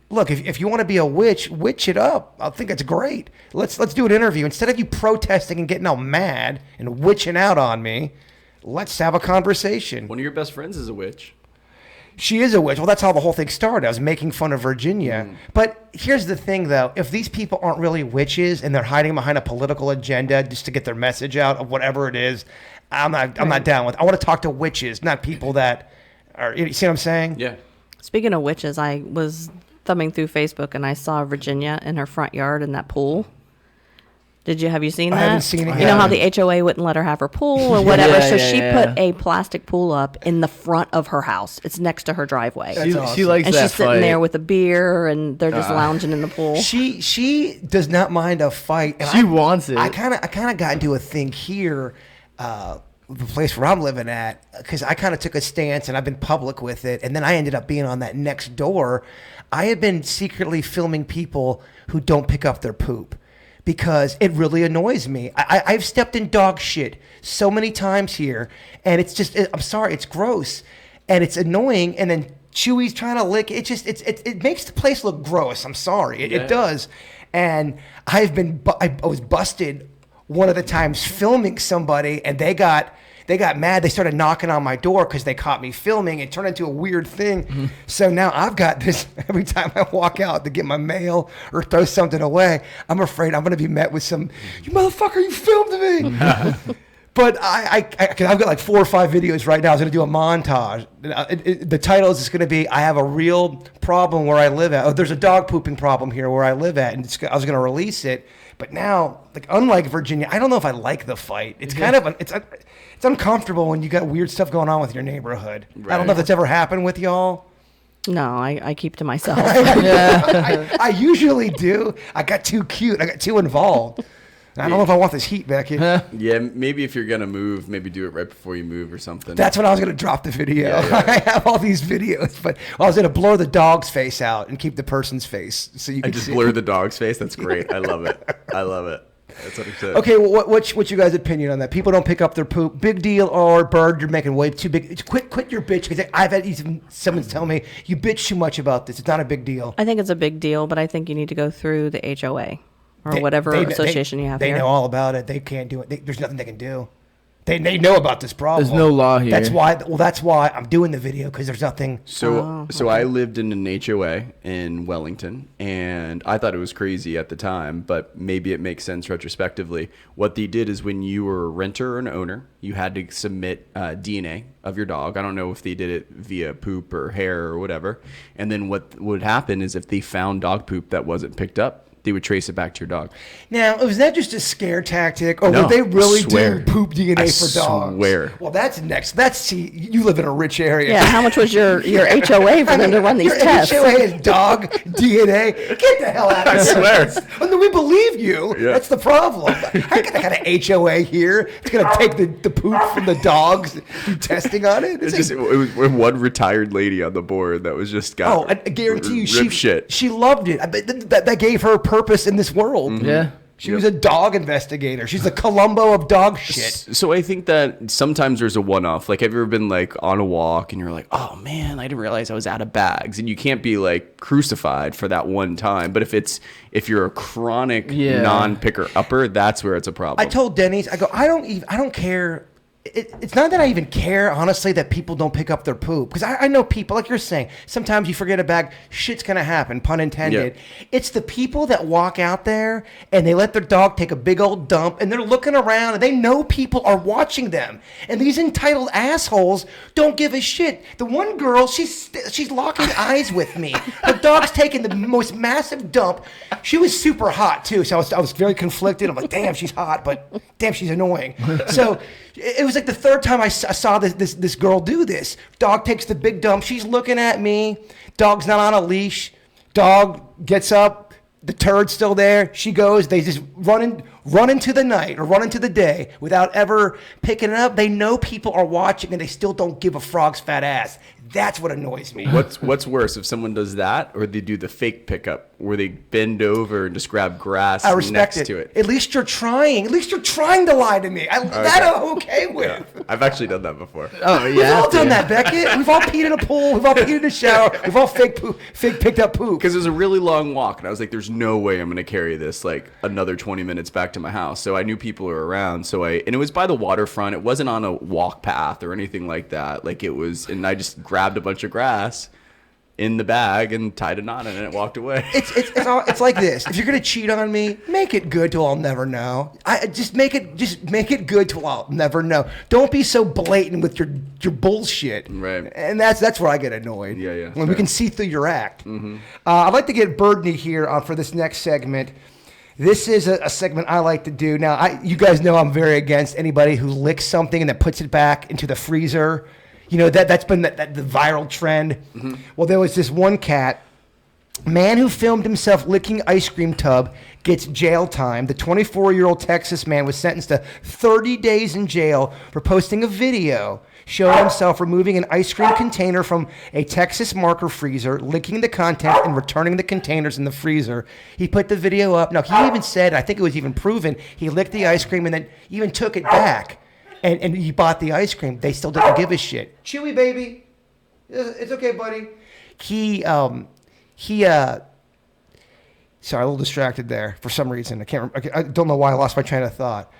look. If you want to be a witch it up. I think it's great. Let's do an interview instead of you protesting and getting all mad and witching out on me. Let's have a conversation. One of your best friends is a witch. She is a witch. Well, that's how the whole thing started. I was making fun of Virginia. But here's the thing, though. If these people aren't really witches and they're hiding behind a political agenda just to get their message out of whatever it is, I'm not down with it. I want to talk to witches, not people that are, you see what I'm saying? Yeah. Speaking of witches, I was thumbing through Facebook and I saw Virginia in her front yard in that pool. Have you seen that? I haven't seen it yet. You know how the HOA wouldn't let her have her pool or whatever, so she yeah. put a plastic pool up in the front of her house. It's next to her driveway. That's awesome. She likes and that she's sitting fight. there with a beer and they're just lounging in the pool. She does not mind a fight. And She wants it. I kind of got into a thing here, the place where I'm living at, because I kind of took a stance and I've been public with it, and then I ended up being on that next door. I have been secretly filming people who don't pick up their poop, because it really annoys me. I've stepped in dog shit so many times here, and it's just, I'm sorry, it's gross, and it's annoying, and then Chewy's trying to lick it. It makes the place look gross. I'm sorry, it does. And I was busted one of the times filming somebody, and they got mad. They started knocking on my door because they caught me filming. It turned into a weird thing. Mm-hmm. So now I've got this every time I walk out to get my mail or throw something away. I'm afraid I'm going to be met with some, you motherfucker, you filmed me. But I've got like 4 or 5 videos right now. I was going to do a montage. The title is just going to be, I have a real problem where I live at. Oh, there's a dog pooping problem here where I live at. And I was going to release it. But now, like, unlike Virginia, I don't know if I like the fight. It's kind of, it's uncomfortable when you got weird stuff going on with your neighborhood. Right. I don't know if that's ever happened with y'all. No, I keep to myself. I usually do. I got too cute. I got too involved. I don't know if I want this heat back in. Yeah, maybe if you're going to move, maybe do it right before you move or something. That's when I was going to drop the video. Yeah. I have all these videos, but I was going to blur the dog's face out and keep the person's face so you can just see. Blur the dog's face? That's great. I love it. I love it. That's what it said. Okay, well, what's you guys' opinion on that? People don't pick up their poop. Big deal, or Bird, you're making way too big. Quit your bitch. Because I've had someone tell me, you bitch too much about this. It's not a big deal. I think it's a big deal, but I think you need to go through the HOA or whatever association you have They here. know all about it. They can't do it. There's nothing they can do. They know about this problem. There's no law here. That's why I'm doing the video, because there's nothing. So I lived in an HOA in Wellington, and I thought it was crazy at the time, but maybe it makes sense retrospectively. What they did is when you were a renter or an owner, you had to submit DNA of your dog. I don't know if they did it via poop or hair or whatever. And then what would happen is if they found dog poop that wasn't picked up, they would trace it back to your dog. Now, was that just a scare tactic, or No, would they really swear. do poop DNA for dogs? I swear. Well, that's next. You live in a rich area. Yeah, how much was your HOA for them to run these your tests? HOA is dog DNA. Get the hell out of here. I swear. Well, no, we believe you. Yeah. That's the problem. I got that kind of HOA here. It's going to take the poop from the dogs, do testing on it. It was one retired lady on the board that was just got. I guarantee you, shit. she loved it. I bet that gave her purpose in this world. Yeah. She was a dog investigator. She's the Columbo of dog shit. So I think that sometimes there's a one-off. Like, have you ever been like on a walk and you're like, oh man, I didn't realize I was out of bags, and you can't be like crucified for that one time. But if you're a chronic non-picker upper, that's where it's a problem. I told Denny's, I don't care. It's not that I even care, honestly, that people don't pick up their poop. Because I know people, like you're saying, sometimes you forget a bag, shit's going to happen, pun intended. Yeah. It's the people that walk out there and they let their dog take a big old dump and they're looking around and they know people are watching them. And these entitled assholes don't give a shit. The one girl, she's locking eyes with me. Her dog's taking the most massive dump. She was super hot, too. So I was very conflicted. I'm like, damn, she's hot, but damn, she's annoying. So it was like the third time I saw this girl do this. Dog takes the big dump. She's looking at me. Dog's not on a leash. Dog gets up. The turd's still there. She goes. They just run into the night or run into the day without ever picking it up. They know people are watching and they still don't give a frog's fat ass. That's what annoys me. What's worse, if someone does that or they do the fake pickup where they bend over and just grab grass next to it? At least you're trying. At least you're trying to lie to me. That I'm okay with. Yeah. I've actually done that before. Oh, yeah. We've all done that, Beckett. We've all peed in a pool. We've all peed in a shower. We've all fake picked up poop. Because it was a really long walk, and I was like, there's no way I'm going to carry this like another 20 minutes back to my house. So I knew people were around. And it was by the waterfront. It wasn't on a walk path or anything like that. Like, it was, and I just grabbed a bunch of grass in the bag and tied a knot in it and walked away. It's like this. If you're gonna cheat on me, make it good till I'll never know. Just make it good till I'll never know. Don't be so blatant with your bullshit. Right. And that's where I get annoyed. Yeah. When we can see through your act. Mm-hmm. I'd like to get Birdney here for this next segment. This is a segment I like to do. Now, you guys know I'm very against anybody who licks something and then puts it back into the freezer. You know, that's been the viral trend. Mm-hmm. Well, there was this one cat, man who filmed himself licking ice cream tub gets jail time. The 24-year-old Texas man was sentenced to 30 days in jail for posting a video showing himself removing an ice cream container from a Texas marker freezer, licking the content, and returning the containers in the freezer. He put the video up. Now, he even said, I think it was even proven, he licked the ice cream and then even took it back. And he bought the ice cream. They still didn't give a shit. Chewy, baby. It's okay, buddy. Sorry, a little distracted there for some reason. I don't know why I lost my train of thought.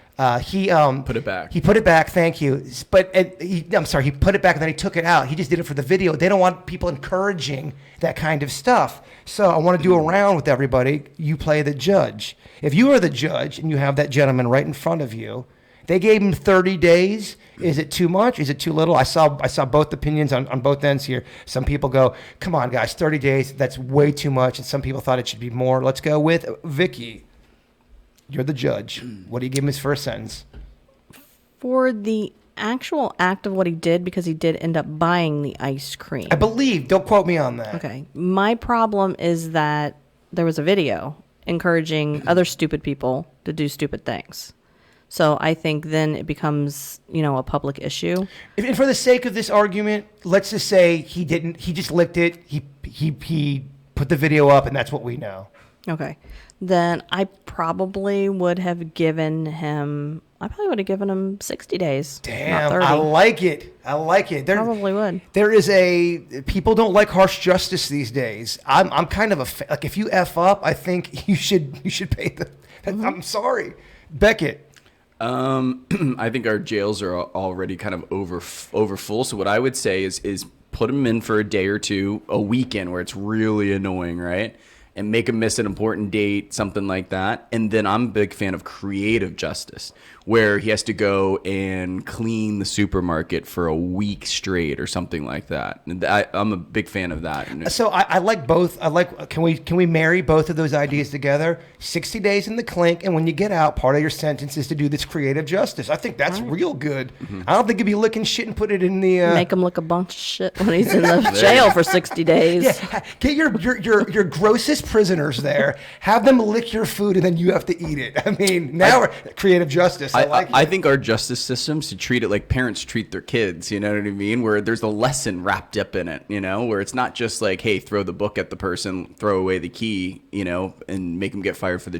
He put it back. He put it back. Thank you. But I'm sorry. He put it back and then he took it out. He just did it for the video. They don't want people encouraging that kind of stuff. So I want to do a round with everybody. You play the judge. If you are the judge and you have that gentleman right in front of you, they gave him 30 days. Is it too much? Is it too little? I saw both opinions on both ends here. Some people go, come on, guys, 30 days, that's way too much. And some people thought it should be more. Let's go with Vicky. You're the judge. What do you give him his first sentence? For the actual act of what he did, because he did end up buying the ice cream. I believe. Don't quote me on that. Okay. My problem is that there was a video encouraging other stupid people to do stupid things. So I think then it becomes, a public issue. And for the sake of this argument, let's just say he didn't. He just licked it. He put the video up, and that's what we know. Okay. Then I probably would have given him 60 days. Damn, not 30. I like it. Probably would. People don't like harsh justice these days. I'm kind of like, if you F up, I think you should pay the. Mm-hmm. I'm sorry, Beckett. I think our jails are already kind of over full. So what I would say is put them in for a day or two, a weekend where it's really annoying, right? And make him miss an important date, something like that. And then I'm a big fan of creative justice, where he has to go and clean the supermarket for a week straight or something like that. And I'm a big fan of that. So I like both. Can we marry both of those ideas together? 60 days in the clink, and when you get out, part of your sentence is to do this creative justice. I think that's real good. I don't think you'd be licking shit and put it in the Make him lick a bunch of shit when he's in the jail for 60 days. Yeah, get your grossest prisoners there, have them lick your food, and then you have to eat it. I mean, now we're creative justice. I think our justice system should treat it like parents treat their kids, you know what I mean? Where there's a lesson wrapped up in it, you know, where it's not just like, hey, throw the book at the person, throw away the key, you know, and make them get fired from the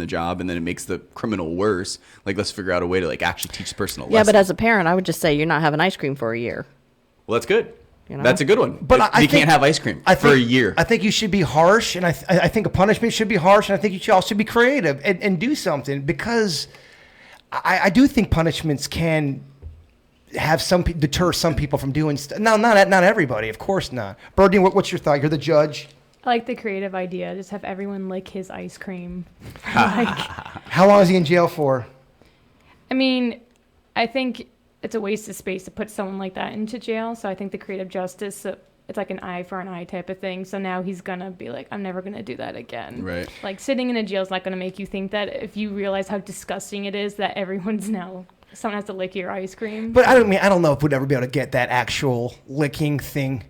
job, and then it makes the criminal worse. Like, let's figure out a way to like actually teach the person a lesson. Yeah, but as a parent, I would just say you're not having ice cream for a year. Well, that's good. You know? That's a good one. But you can't have ice cream for a year. I think you should be harsh, and I think a punishment should be harsh, and I think you should also be creative and do something, because I do think punishments can have deter some people from doing stuff. No, not everybody, of course not. Birdie, what's your thought? You're the judge. I like the creative idea. Just have everyone lick his ice cream. How long is he in jail for? I mean, I think it's a waste of space to put someone like that into jail. So I think the creative justice, it's like an eye for an eye type of thing. So now he's going to be like, I'm never going to do that again. Right. Like, sitting in a jail is not going to make you think that, if you realize how disgusting it is that someone has to lick your ice cream. But I don't know if we'd ever be able to get that actual licking thing.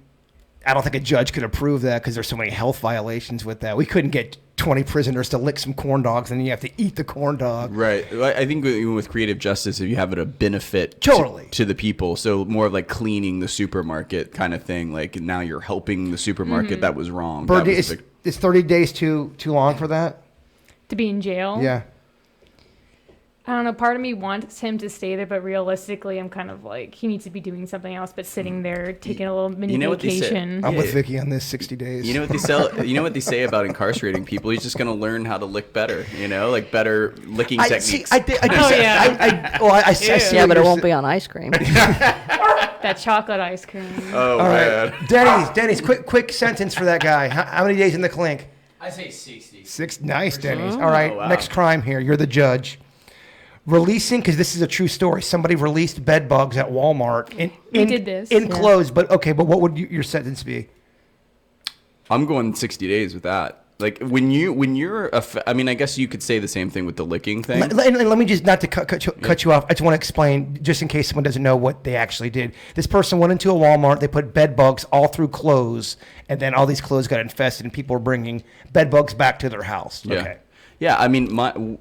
I don't think a judge could approve that, because there's so many health violations with that. We couldn't get 20 prisoners to lick some corn dogs, and then you have to eat the corn dog. Right. I think even with creative justice, if you have it a benefit to the people, so more of like cleaning the supermarket kind of thing, like now you're helping the supermarket that was wrong. Birdie, is 30 days too long for that? To be in jail? Yeah. I don't know. Part of me wants him to stay there, but realistically, I'm kind of like, he needs to be doing something else but sitting there taking a little mini vacation. I'm with Vicky on this 60 days. You know what they say about incarcerating people? He's just going to learn how to lick better. You know, like better licking techniques. Yeah, but it won't be on ice cream. That chocolate ice cream. Oh, all man. Right, Denny's, quick sentence for that guy. How many days in the clink? I say 60. Nice, Denny's. All right, next crime here. You're the judge. Releasing, because this is a true story. Somebody released bed bugs at Walmart. We did this. Enclosed, but what would your sentence be? I'm going 60 days with that. Like when you're, I mean, I guess you could say the same thing with the licking thing. Let me just, not to cut you off, I just want to explain, just in case someone doesn't know what they actually did. This person went into a Walmart, they put bed bugs all through clothes, and then all these clothes got infested, and people were bringing bed bugs back to their house. Yeah. Okay. Yeah, I mean,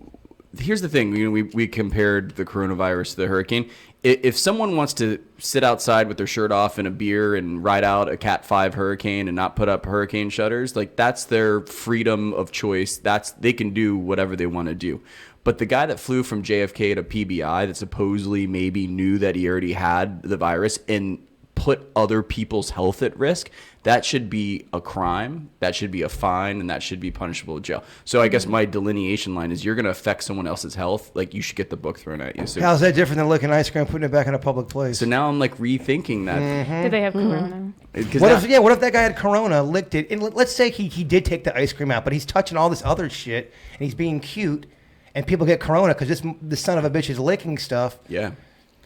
here's the thing. You know, we compared the coronavirus to the hurricane. If someone wants to sit outside with their shirt off and a beer and ride out a Cat 5 hurricane and not put up hurricane shutters, like, that's their freedom of choice. They can do whatever they want to do. But the guy that flew from JFK to PBI that supposedly maybe knew that he already had the virus and put other people's health at risk, that should be a crime, that should be a fine, and that should be punishable with jail. So I guess my delineation line is, you're going to affect someone else's health, like, you should get the book thrown at you. So, how's that different than licking ice cream and putting it back in a public place? so now I'm like rethinking that. Did they have corona? What if that guy had corona, licked it, and let's say he did take the ice cream out, but he's touching all this other shit, and he's being cute, and people get corona because the son of a bitch is licking stuff. Yeah.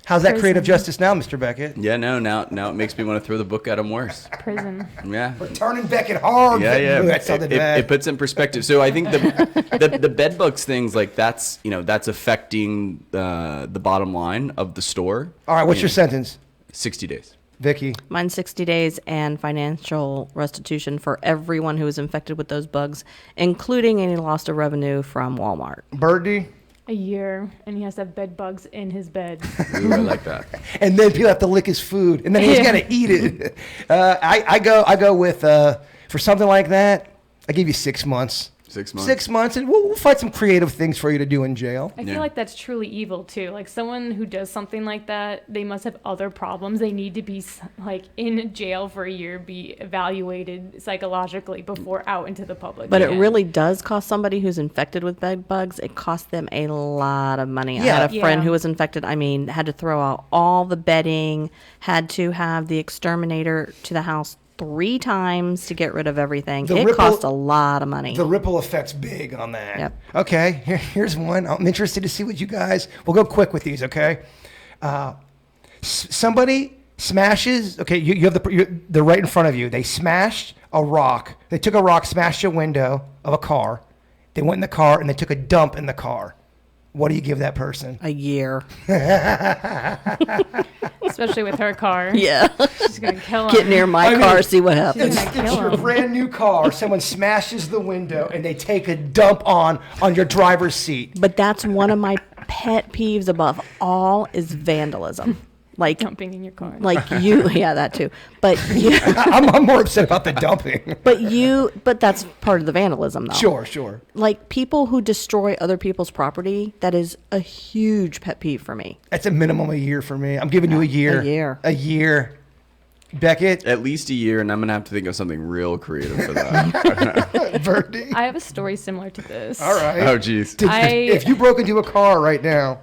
How's that creative justice now, Mr. Beckett? Yeah, no, now it makes me want to throw the book at him worse. Prison. Yeah. We're turning Beckett hard. Yeah. Ooh, that sounded bad. It puts in perspective. So I think the bed bugs things, like, that's affecting the bottom line of the store. All right, what's your sentence? 60 days. Vicky? Mine's 60 days and financial restitution for everyone who was infected with those bugs, including any loss of revenue from Walmart. Birdie? A year, and he has to have bed bugs in his bed. Ooh, I like that. And then people have to lick his food, and then he's got to eat it. I go with, for something like that, I give you 6 months. 6 months. 6 months, and we'll find some creative things for you to do in jail. I feel like that's truly evil too. Like someone who does something like that, they must have other problems. They need to be like in jail for a year, be evaluated psychologically before out into the public. But again. it really does cost somebody who's infected with bed bugs. It costs them a lot of money. I Yeah. had a friend Yeah. who was infected. I mean, had to throw out all the bedding, had to have the exterminator to the house 3 times to get rid of everything. It cost a lot of money. The ripple effect's big on that. Yep. Okay, here's one. I'm interested to see what you guys. We'll go quick with these. Okay. Somebody smashes. Okay, you have they're right in front of you. They smashed a rock. They took a rock, smashed a window of a car. They went in the car and they took a dump in the car. What do you give that person? A year. Especially with her car. Yeah. She's going to kill him. Get near my car, see what She's happens. gonna It's kill your him. brand new car. Someone smashes the window and they take a dump on your driver's seat. But that's one of my pet peeves above all is vandalism. Like Dumping in your car. yeah, that too. But you, I'm more upset about the dumping. but that's part of the vandalism, though. Sure. Like people who destroy other people's property, that is a huge pet peeve for me. That's a minimum a year for me. I'm giving you a year. A year. A year. Beckett? At least a year, and I'm going to have to think of something real creative for that. Birdie? I have a story similar to this. All right. Oh, jeez. If you broke into a car right now.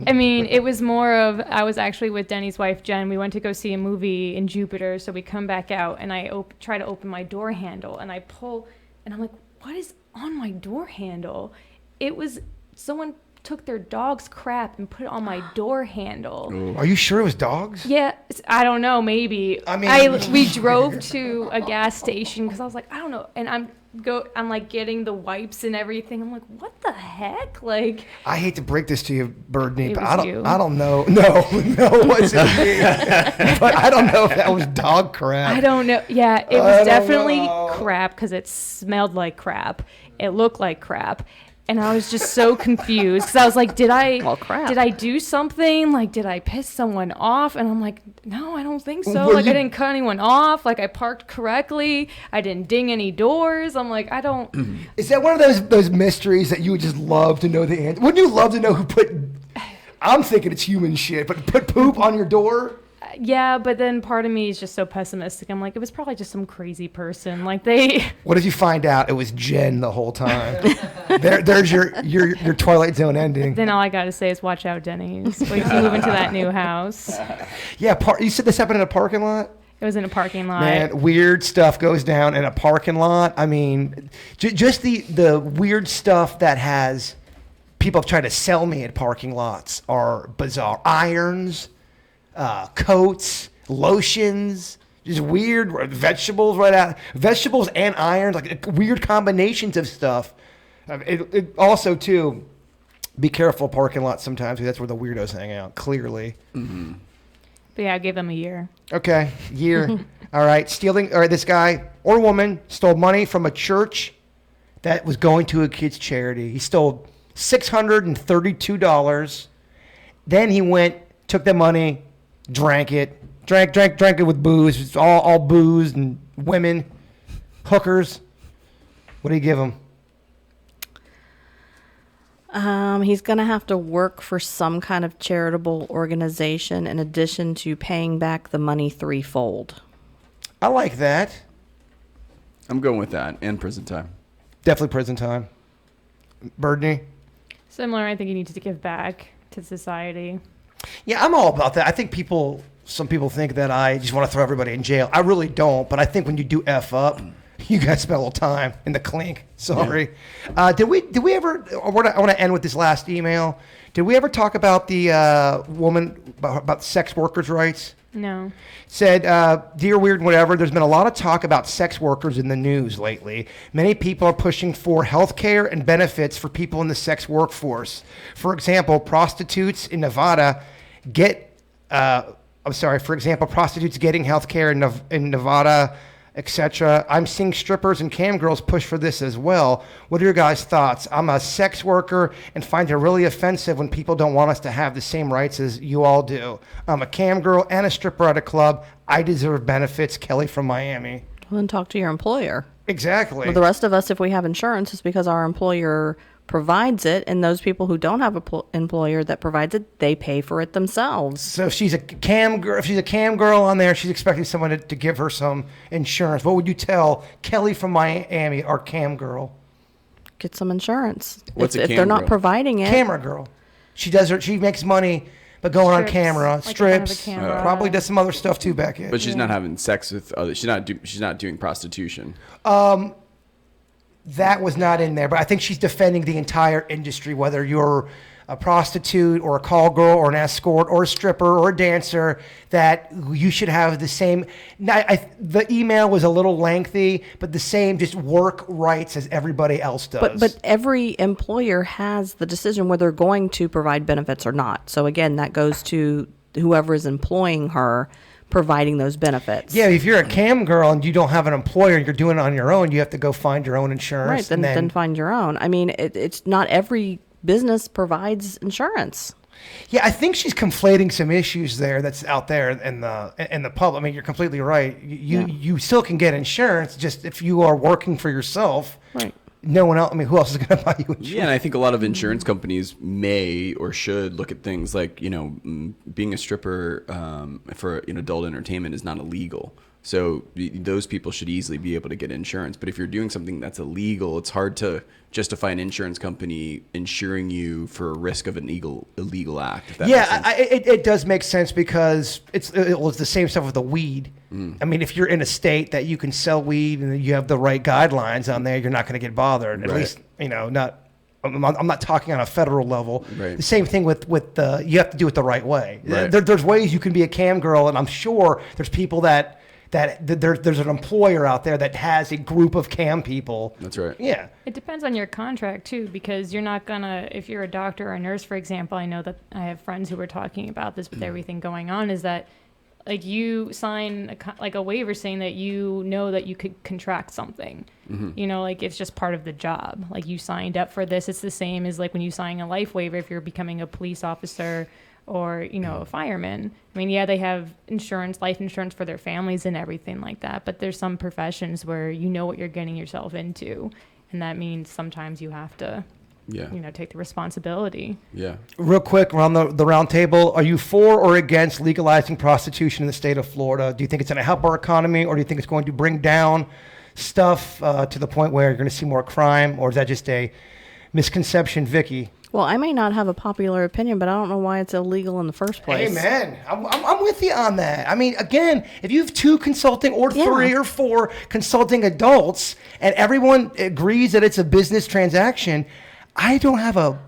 I mean, it was more of, I was actually with Denny's wife, Jen. We went to go see a movie in Jupiter. So we come back out and I try to open my door handle and I pull and I'm like, what is on my door handle? It was someone took their dog's crap and put it on my door handle. Are you sure it was dogs? Yeah, I don't know, maybe. I mean- we drove to a gas station because I was like, I don't know. And I'm like getting the wipes and everything. I'm like, what the heck? Like, I hate to break this to you, Birdie, It but was you. I don't know. No, it wasn't me. But I don't know if that was dog crap. I don't know. Yeah, it I was don't definitely know. crap because it smelled like crap. It looked like crap. And I was just so confused because I was like, did I do something? Like, did I piss someone off? And I'm like, no, I don't think so. Were Like, you- I didn't cut anyone off. Like, I parked correctly. I didn't ding any doors. I'm like, I don't. Is that one of those mysteries that you would just love to know the answer? Wouldn't you love to know who put... I'm thinking it's human shit, but put poop on your door? Yeah, but then part of me is just so pessimistic. I'm like, it was probably just some crazy person. Like, they. What if you find out it was Jen the whole time? There's your Twilight Zone ending. Then all I got to say is watch out, Denny's. Wait till you move into that new house. Yeah, you said this happened in a parking lot? It was in a parking lot. Man, weird stuff goes down in a parking lot. I mean, just the weird stuff that has people have tried to sell me at parking lots are bizarre. Irons, coats, lotions, just weird vegetables right out. Vegetables and irons, like weird combinations of stuff. It also, too, be careful parking lots sometimes because that's where the weirdos hang out, clearly. Mm-hmm. But yeah, I gave them a year. Okay, year. All right, this guy or woman stole money from a church that was going to a kid's charity. He stole $632. Then he took the money, drank it with booze. It's all booze and women, hookers. What do you give him? He's going to have to work for some kind of charitable organization in addition to paying back the money threefold. I like that. I'm going with that and prison time. Definitely prison time. Birdney? Similar, I think you need to give back to society. Yeah, I'm all about that. I think some people think that I just want to throw everybody in jail. I really don't, but I think when you do F up, you guys spend a little time in the clink. Sorry. Yeah. Did we ever, I want to end with this last email. Did we ever talk about the woman, about sex workers' rights? No. Said, dear weird whatever, there's been a lot of talk about sex workers in the news lately. Many people are pushing for health care and benefits for people in the sex workforce. For example, prostitutes in Nevada prostitutes getting health care in Nevada, etc. I'm seeing strippers and cam girls push for this as well. What are your guys' thoughts? I'm a sex worker and find it really offensive when people don't want us to have the same rights as you all do. I'm a cam girl and a stripper at a club. I deserve benefits. Kelly from Miami. Well, then talk to your employer. Exactly. Well, the rest of us, if we have insurance, it's because our employer provides it, and those people who don't have an employer that provides it, they pay for it themselves. So if she's a cam girl on there, she's expecting someone to give her some insurance. What would you tell Kelly from Miami, our cam girl? Get some insurance. What's a if cam they're not girl? providing it. Camera girl. She makes money, but going on Strips, camera, like in front of a strips, camera. probably does some other stuff too back in. But she's not having sex with others. She's not doing prostitution. That was not in there, but I think she's defending the entire industry, whether you're a prostitute or a call girl or an escort or a stripper or a dancer, that you should have the same. The email was a little lengthy, but the same just work rights as everybody else does. But every employer has the decision whether they're going to provide benefits or not. So again, that goes to whoever is employing her, providing those benefits. Yeah, if you're a cam girl and you don't have an employer, you're doing it on your own, you have to go find your own insurance. Right, then find your own. I mean, it's not every business provides insurance. Yeah, I think she's conflating some issues there that's out there in the public. I mean, you're completely right. You still can get insurance, just if you are working for yourself. Right. No one else. I mean, who else is going to buy you insurance? Yeah, and I think a lot of insurance companies may or should look at things like, being a stripper for adult entertainment is not illegal. So those people should easily be able to get insurance. But if you're doing something that's illegal, it's hard to justify an insurance company insuring you for a risk of an illegal act. If that makes sense. It does make sense because it was the same stuff with the weed. I mean, if you're in a state that you can sell weed and you have the right guidelines on there, you're not going to get bothered. At least, not. I'm not talking on a federal level. Right. The same thing with you have to do it the right way. Right. There's ways you can be a cam girl, and I'm sure there's people that there's an employer out there that has a group of cam people. That's right. Yeah. It depends on your contract too, because you're not gonna, if you're a doctor or a nurse, for example, I know that I have friends who were talking about this with everything going on, is that like you sign a waiver saying that that you could contract something. Mm-hmm. Like it's just part of the job. Like you signed up for this. It's the same as like when you sign a life waiver if you're becoming a police officer or, a fireman. I mean, yeah, they have insurance, life insurance for their families and everything like that. But there's some professions where you know what you're getting yourself into. And that means sometimes you have to, take the responsibility. Yeah. Real quick, around the round table, are you for or against legalizing prostitution in the state of Florida? Do you think it's going to help our economy, or do you think it's going to bring down stuff to the point where you're going to see more crime? Or is that just a misconception, Vicky? Well, I may not have a popular opinion, but I don't know why it's illegal in the first place. Amen. I'm with you on that. I mean, again, if you have 2 consulting or 3 or 4 consulting adults and everyone agrees that it's a business transaction, I don't have a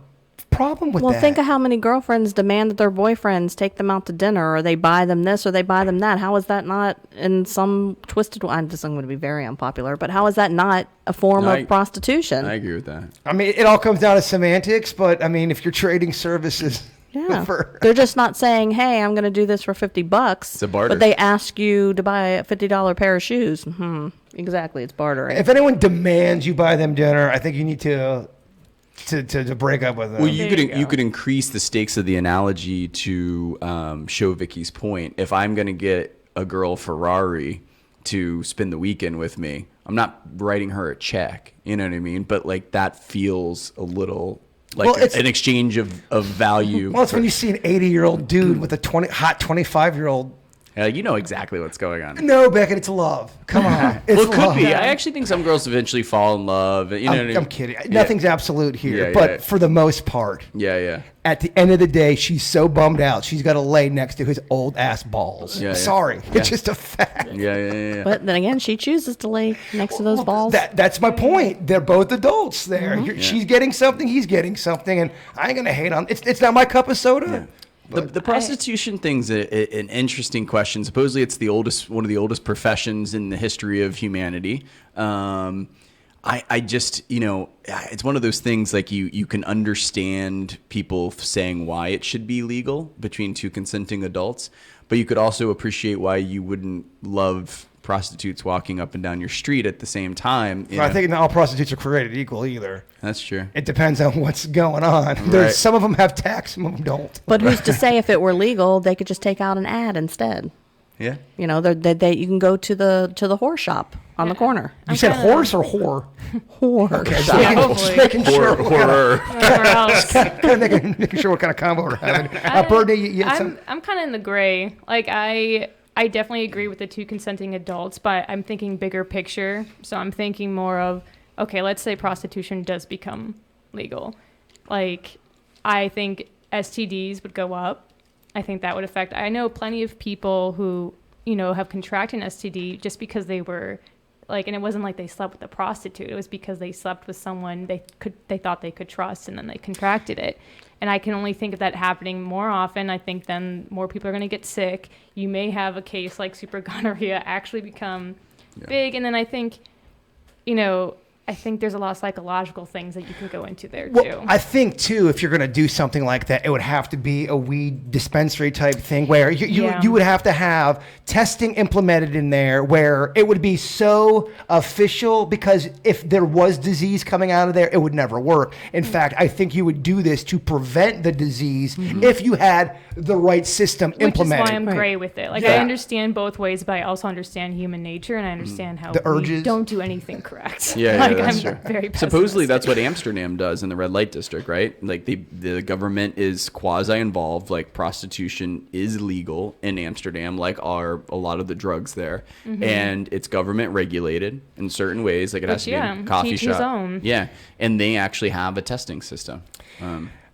problem with that. Well, think of how many girlfriends demand that their boyfriends take them out to dinner, or they buy them this or they buy them that. How is that not in some twisted way? I'm going to be very unpopular, but how is that not a form of prostitution? I agree with that. I mean, it all comes down to semantics, but I mean, if you're trading services... Yeah, they're just not saying, "Hey, I'm going to do this for $50." It's a barter. But they ask you to buy a $50 pair of shoes. Exactly, it's bartering. If anyone demands you buy them dinner, I think you need to break up with them. Well, you could increase the stakes of the analogy to show Vicky's point. If I'm going to get a girl Ferrari to spend the weekend with me, I'm not writing her a check. You know what I mean? But like that feels a little like an exchange of value. Well, it's when you see an 80-year-old dude with a hot 25-year-old. You know exactly what's going on. No, Beckett, it's love. Come on. It's Well, it could love. be. I actually think some girls eventually fall in love. You know what I mean? I'm kidding. Nothing's absolute here. Yeah, but yeah. for the most part, Yeah. at the end of the day, she's so bummed out. She's got to lay next to his old-ass balls. Yeah. Sorry. Yeah. It's just a fact. Yeah. But then again, she chooses to lay next to those balls. That's my point. They're both adults there. Mm-hmm. She's getting something, he's getting something, and I ain't going to hate on it. It's not my cup of soda. Yeah. The prostitution thing's an interesting question. Supposedly, it's one of the oldest professions in the history of humanity. I just, it's one of those things like you can understand people saying why it should be legal between 2 consenting adults, but you could also appreciate why you wouldn't love prostitutes walking up and down your street at the same time. I think not all prostitutes are created equal either. That's true. It depends on what's going on. Right. Some of them have tax, some of them don't. But who's to say if it were legal, they could just take out an ad instead? Yeah. You can go to the horse shop on the corner. You said horse or whore? Horse. Okay, Yeah, just making sure. Horror. Somewhere else. Making sure what kind of combo we're having. Brittany, you had some. I'm kind of in the gray. Like I definitely agree with the 2 consenting adults, but I'm thinking bigger picture. So I'm thinking more of, okay, let's say prostitution does become legal. Like, I think STDs would go up. I think that would affect. I know plenty of people who, have contracted an STD just because they were, like, and it wasn't like they slept with a prostitute. It was because they slept with someone they thought they could trust, and then they contracted it. And I can only think of that happening more often. I think then more people are going to get sick. You may have a case like super gonorrhea actually become big, and then I think, I think there's a lot of psychological things that you can go into there too. I think too, if you're going to do something like that, it would have to be a weed dispensary type thing where you would have to have testing implemented in there where it would be so official, because if there was disease coming out of there, it would never work. In fact, I think you would do this to prevent the disease if you had the right system implemented. Which is why I'm gray with it. Like, I understand both ways, but I also understand human nature, and I understand how the urges. Don't do anything correct. That's I'm true. very Supposedly that's what Amsterdam does in the red light district, right? Like the government is quasi involved. Like prostitution is legal in Amsterdam, like are a lot of the drugs there, and it's government regulated in certain ways. Like it has to be in a coffee teach his shop. own. Yeah, and they actually have a testing system.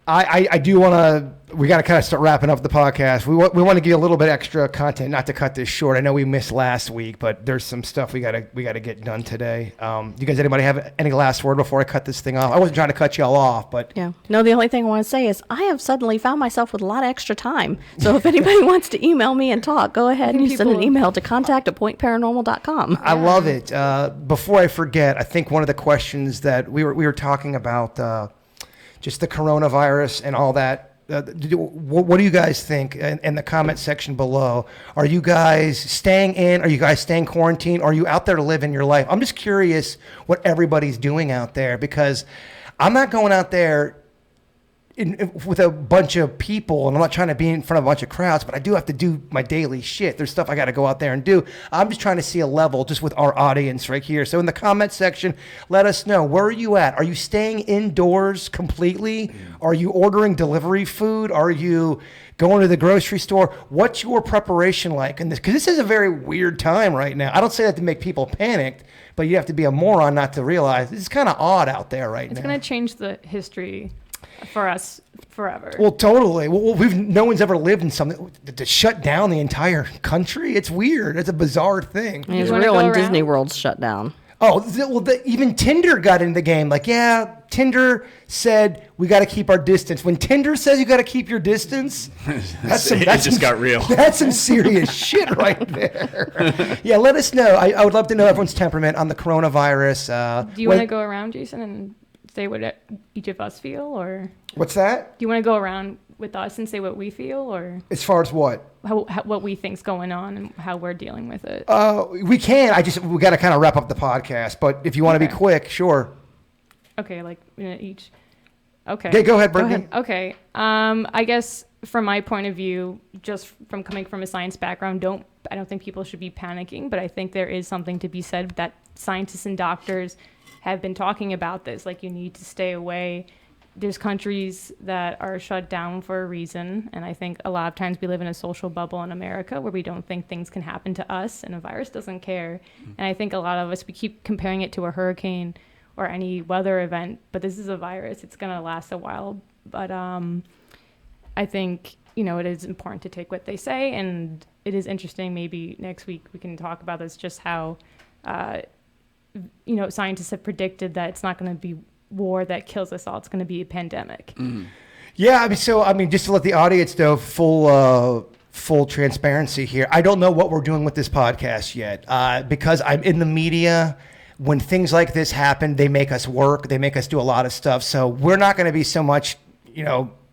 I do want to, we got to kind of start wrapping up the podcast. We want to give you a little bit extra content, not to cut this short. I know we missed last week, but there's some stuff we got to get done today. You guys, anybody have any last word before I cut this thing off? I wasn't trying to cut y'all off, but. Yeah. No, the only thing I want to say is I have suddenly found myself with a lot of extra time. So if anybody wants to email me and talk, go ahead and send an email to contact@pointparanormal.com. I love it. Before I forget, I think one of the questions that we were talking about, just the coronavirus and all that. What do you guys think in the comment section below? Are you guys staying in? Are you guys staying quarantined? Are you out there living your life? I'm just curious what everybody's doing out there, because I'm not going out there with a bunch of people, and I'm not trying to be in front of a bunch of crowds, but I do have to do my daily shit. There's stuff I got to go out there and do. I'm just trying to see a level just with our audience right here. So in the comment section, let us know, where are you at? Are you staying indoors completely? Are you ordering delivery food? Are you going to the grocery store? What's your preparation like in this? Because this is a very weird time right now. I don't say that to make people panicked, but you have to be a moron not to realize this is kind of odd out there right now. It's going to change the history for us forever. Well, totally. Well, no one's ever lived in something to shut down the entire country. It's weird. It's a bizarre thing. It's real when Disney World's shut down. Oh, even Tinder got in the game. Like, yeah, Tinder said we got to keep our distance. When Tinder says you got to keep your distance, it just got real. That's some serious shit right there. Yeah, let us know. I would love to know everyone's temperament on the coronavirus. Do you want to go around, Jason, and say what each of us feel, or what's that? Do you want to go around with us and say what we feel, or as far as what what we think's going on and how we're dealing with it? We can. We got to kind of wrap up the podcast, but if you want to be quick, sure. Okay, like each. Okay. Okay, go ahead, Brittany. Okay. I guess from my point of view, just from coming from a science background, I don't think people should be panicking, but I think there is something to be said that scientists and doctors have been talking about this. Like, you need to stay away. There's countries that are shut down for a reason, and I think a lot of times we live in a social bubble in America where we don't think things can happen to us, and a virus doesn't care. And I think a lot of us, we keep comparing it to a hurricane or any weather event, but this is a virus. It's going to last a while. But I think, it is important to take what they say, and it is interesting. Maybe next week we can talk about this, just how scientists have predicted that it's not going to be war that kills us all. It's going to be a pandemic. Yeah, just to let the audience know, full transparency here. I don't know what we're doing with this podcast yet, because I'm in the media. When things like this happen, they make us work. They make us do a lot of stuff. So we're not going to be so much,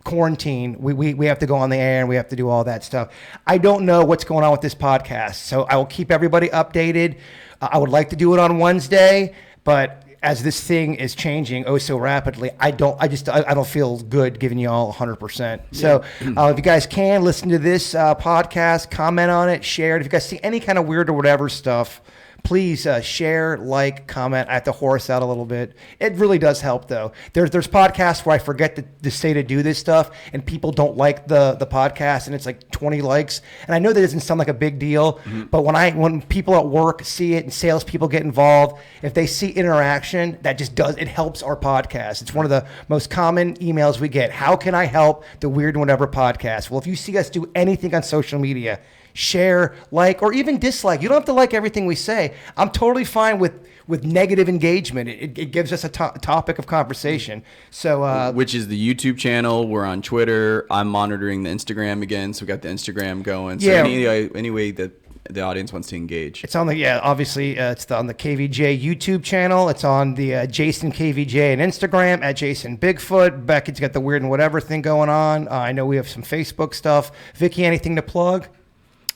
quarantine. We have to go on the air and we have to do all that stuff. I don't know what's going on with this podcast, so I will keep everybody updated. I would like to do it on Wednesday, but as this thing is changing so rapidly, I don't feel good giving you all 100%. So if you guys can listen to this podcast, comment on it, share it. If you guys see any kind of weird or whatever stuff, please share, like, comment. I have to horse out a little bit. It really does help, though. There's podcasts where I forget to say to do this stuff, and people don't like the podcast, and it's like 20 likes. And I know that doesn't sound like a big deal, but when people at work see it and salespeople get involved, if they see interaction, it helps our podcast. It's one of the most common emails we get. How can I help the Weird Whatever podcast? Well, if you see us do anything on social media, share, like, or even dislike. You don't have to like everything we say. I'm totally fine with negative engagement. It gives us a topic of conversation. So, which is the YouTube channel. We're on Twitter. I'm monitoring the Instagram again, so we got the Instagram going. So any way that the audience wants to engage. It's on obviously it's on the KVJ YouTube channel. It's on the Jason KVJ and Instagram at Jason Bigfoot. Beckett's got the Weird and Whatever thing going on. I know we have some Facebook stuff. Vicky, anything to plug?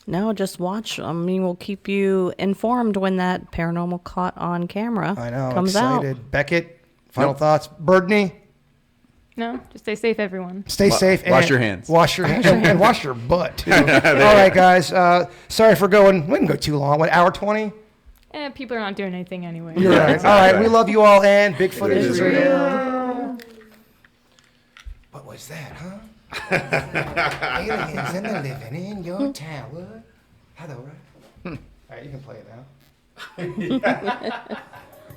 No, just watch. I mean, we'll keep you informed when that Paranormal Caught on Camera comes excited. out. Beckett, final thoughts? Birdney? No, just stay safe, everyone. Stay safe. Wash your hands. Wash your hands. And wash your butt, too. All right, guys. Sorry for going. We didn't go too long. What, hour 20? People are not doing anything anyway. You're right. All right. We love you all, and Bigfoot is real. What was that, huh? Aliens and they're living in your town. What? Hello, right? All right, you can play it now.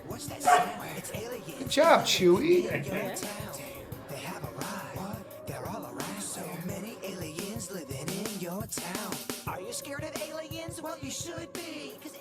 What's that sound? It's aliens. Good job, Chewy. They have arrived. They're all around. So many aliens living in your town. Are you scared of aliens? Well, you should be. 'Cause